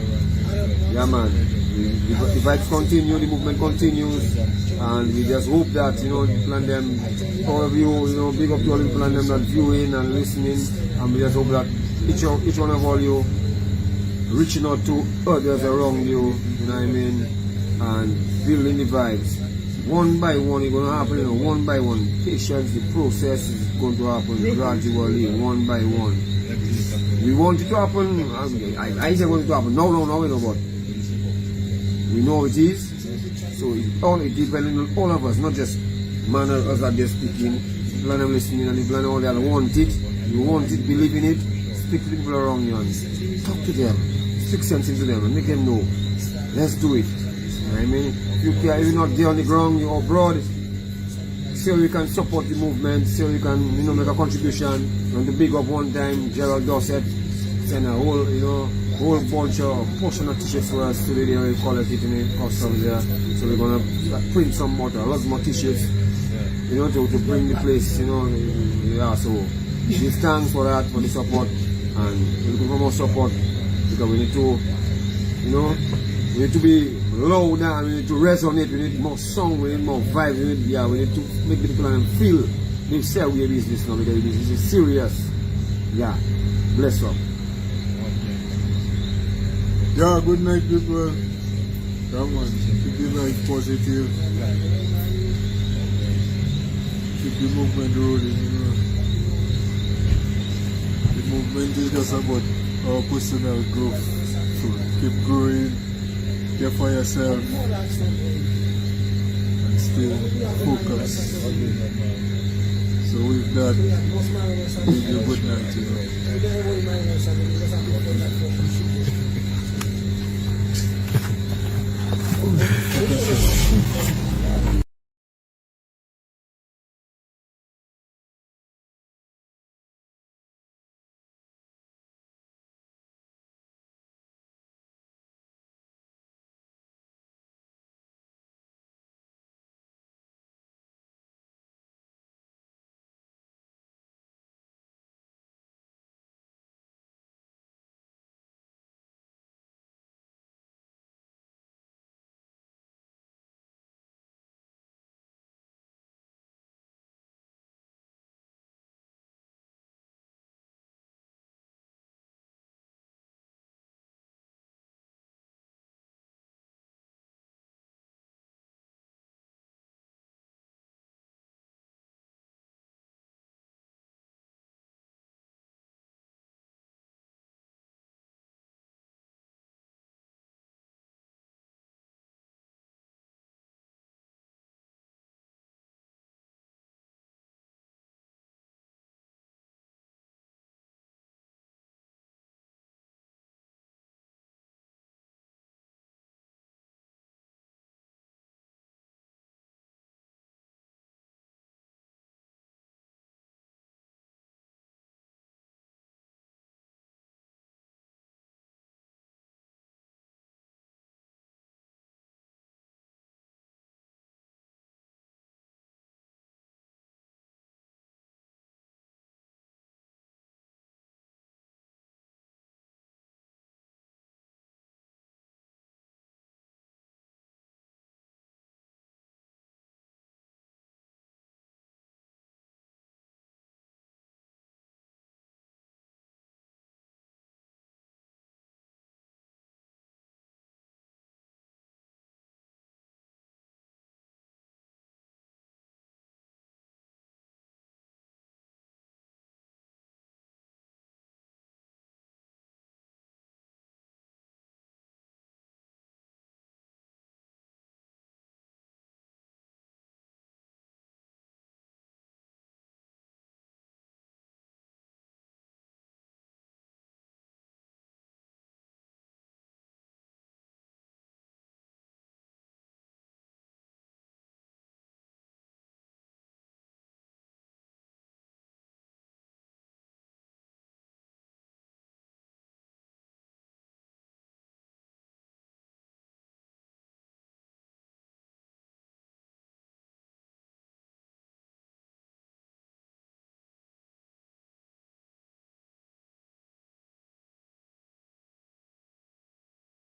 A: Yeah, man. The vibes continue, the movement continues, and we just hope that, you know, plan them, all of you, you know, big up to all the plan them that viewing and listening, and we just hope that each one of all you reaching out to others around you, you know what I mean, and building the vibes. One by one, it's going to happen, you know, one by one. Patience, the process is going to happen gradually, one by one. We want it to happen, I say want it to happen, no, we know what. We know it is, so it depends on all of us, not just man or us that they're speaking, people are listening and people are all that want it, you want it, believe in it, speak to the people around you and talk to them, speak sense into them and make them know, let's do it. You know what I mean? If you're not there on the ground, you're abroad, so you can support the movement, so you can, you know, make a contribution. And to big up one time, Gerald Dorset send a whole, you know, whole bunch of portion of t-shirts for us today. They collect it in the customs there. So we're gonna print some more, a lot more t-shirts, you know, to bring the place, you know. Yeah, so give thanks for that, for the support, and we're looking for more support because we need to, you know, we need to be loud and we need to resonate, we need more song, we need more vibe, we need to make the people feel the Séwyè business now because this is serious. Yeah, bless up.
C: Yeah, good night, people. Come on, keep the life positive. Keep the movement rolling, you know. The movement is just about our personal growth. So keep growing, care for yourself, and stay focused. So with that, give you a good night, you know.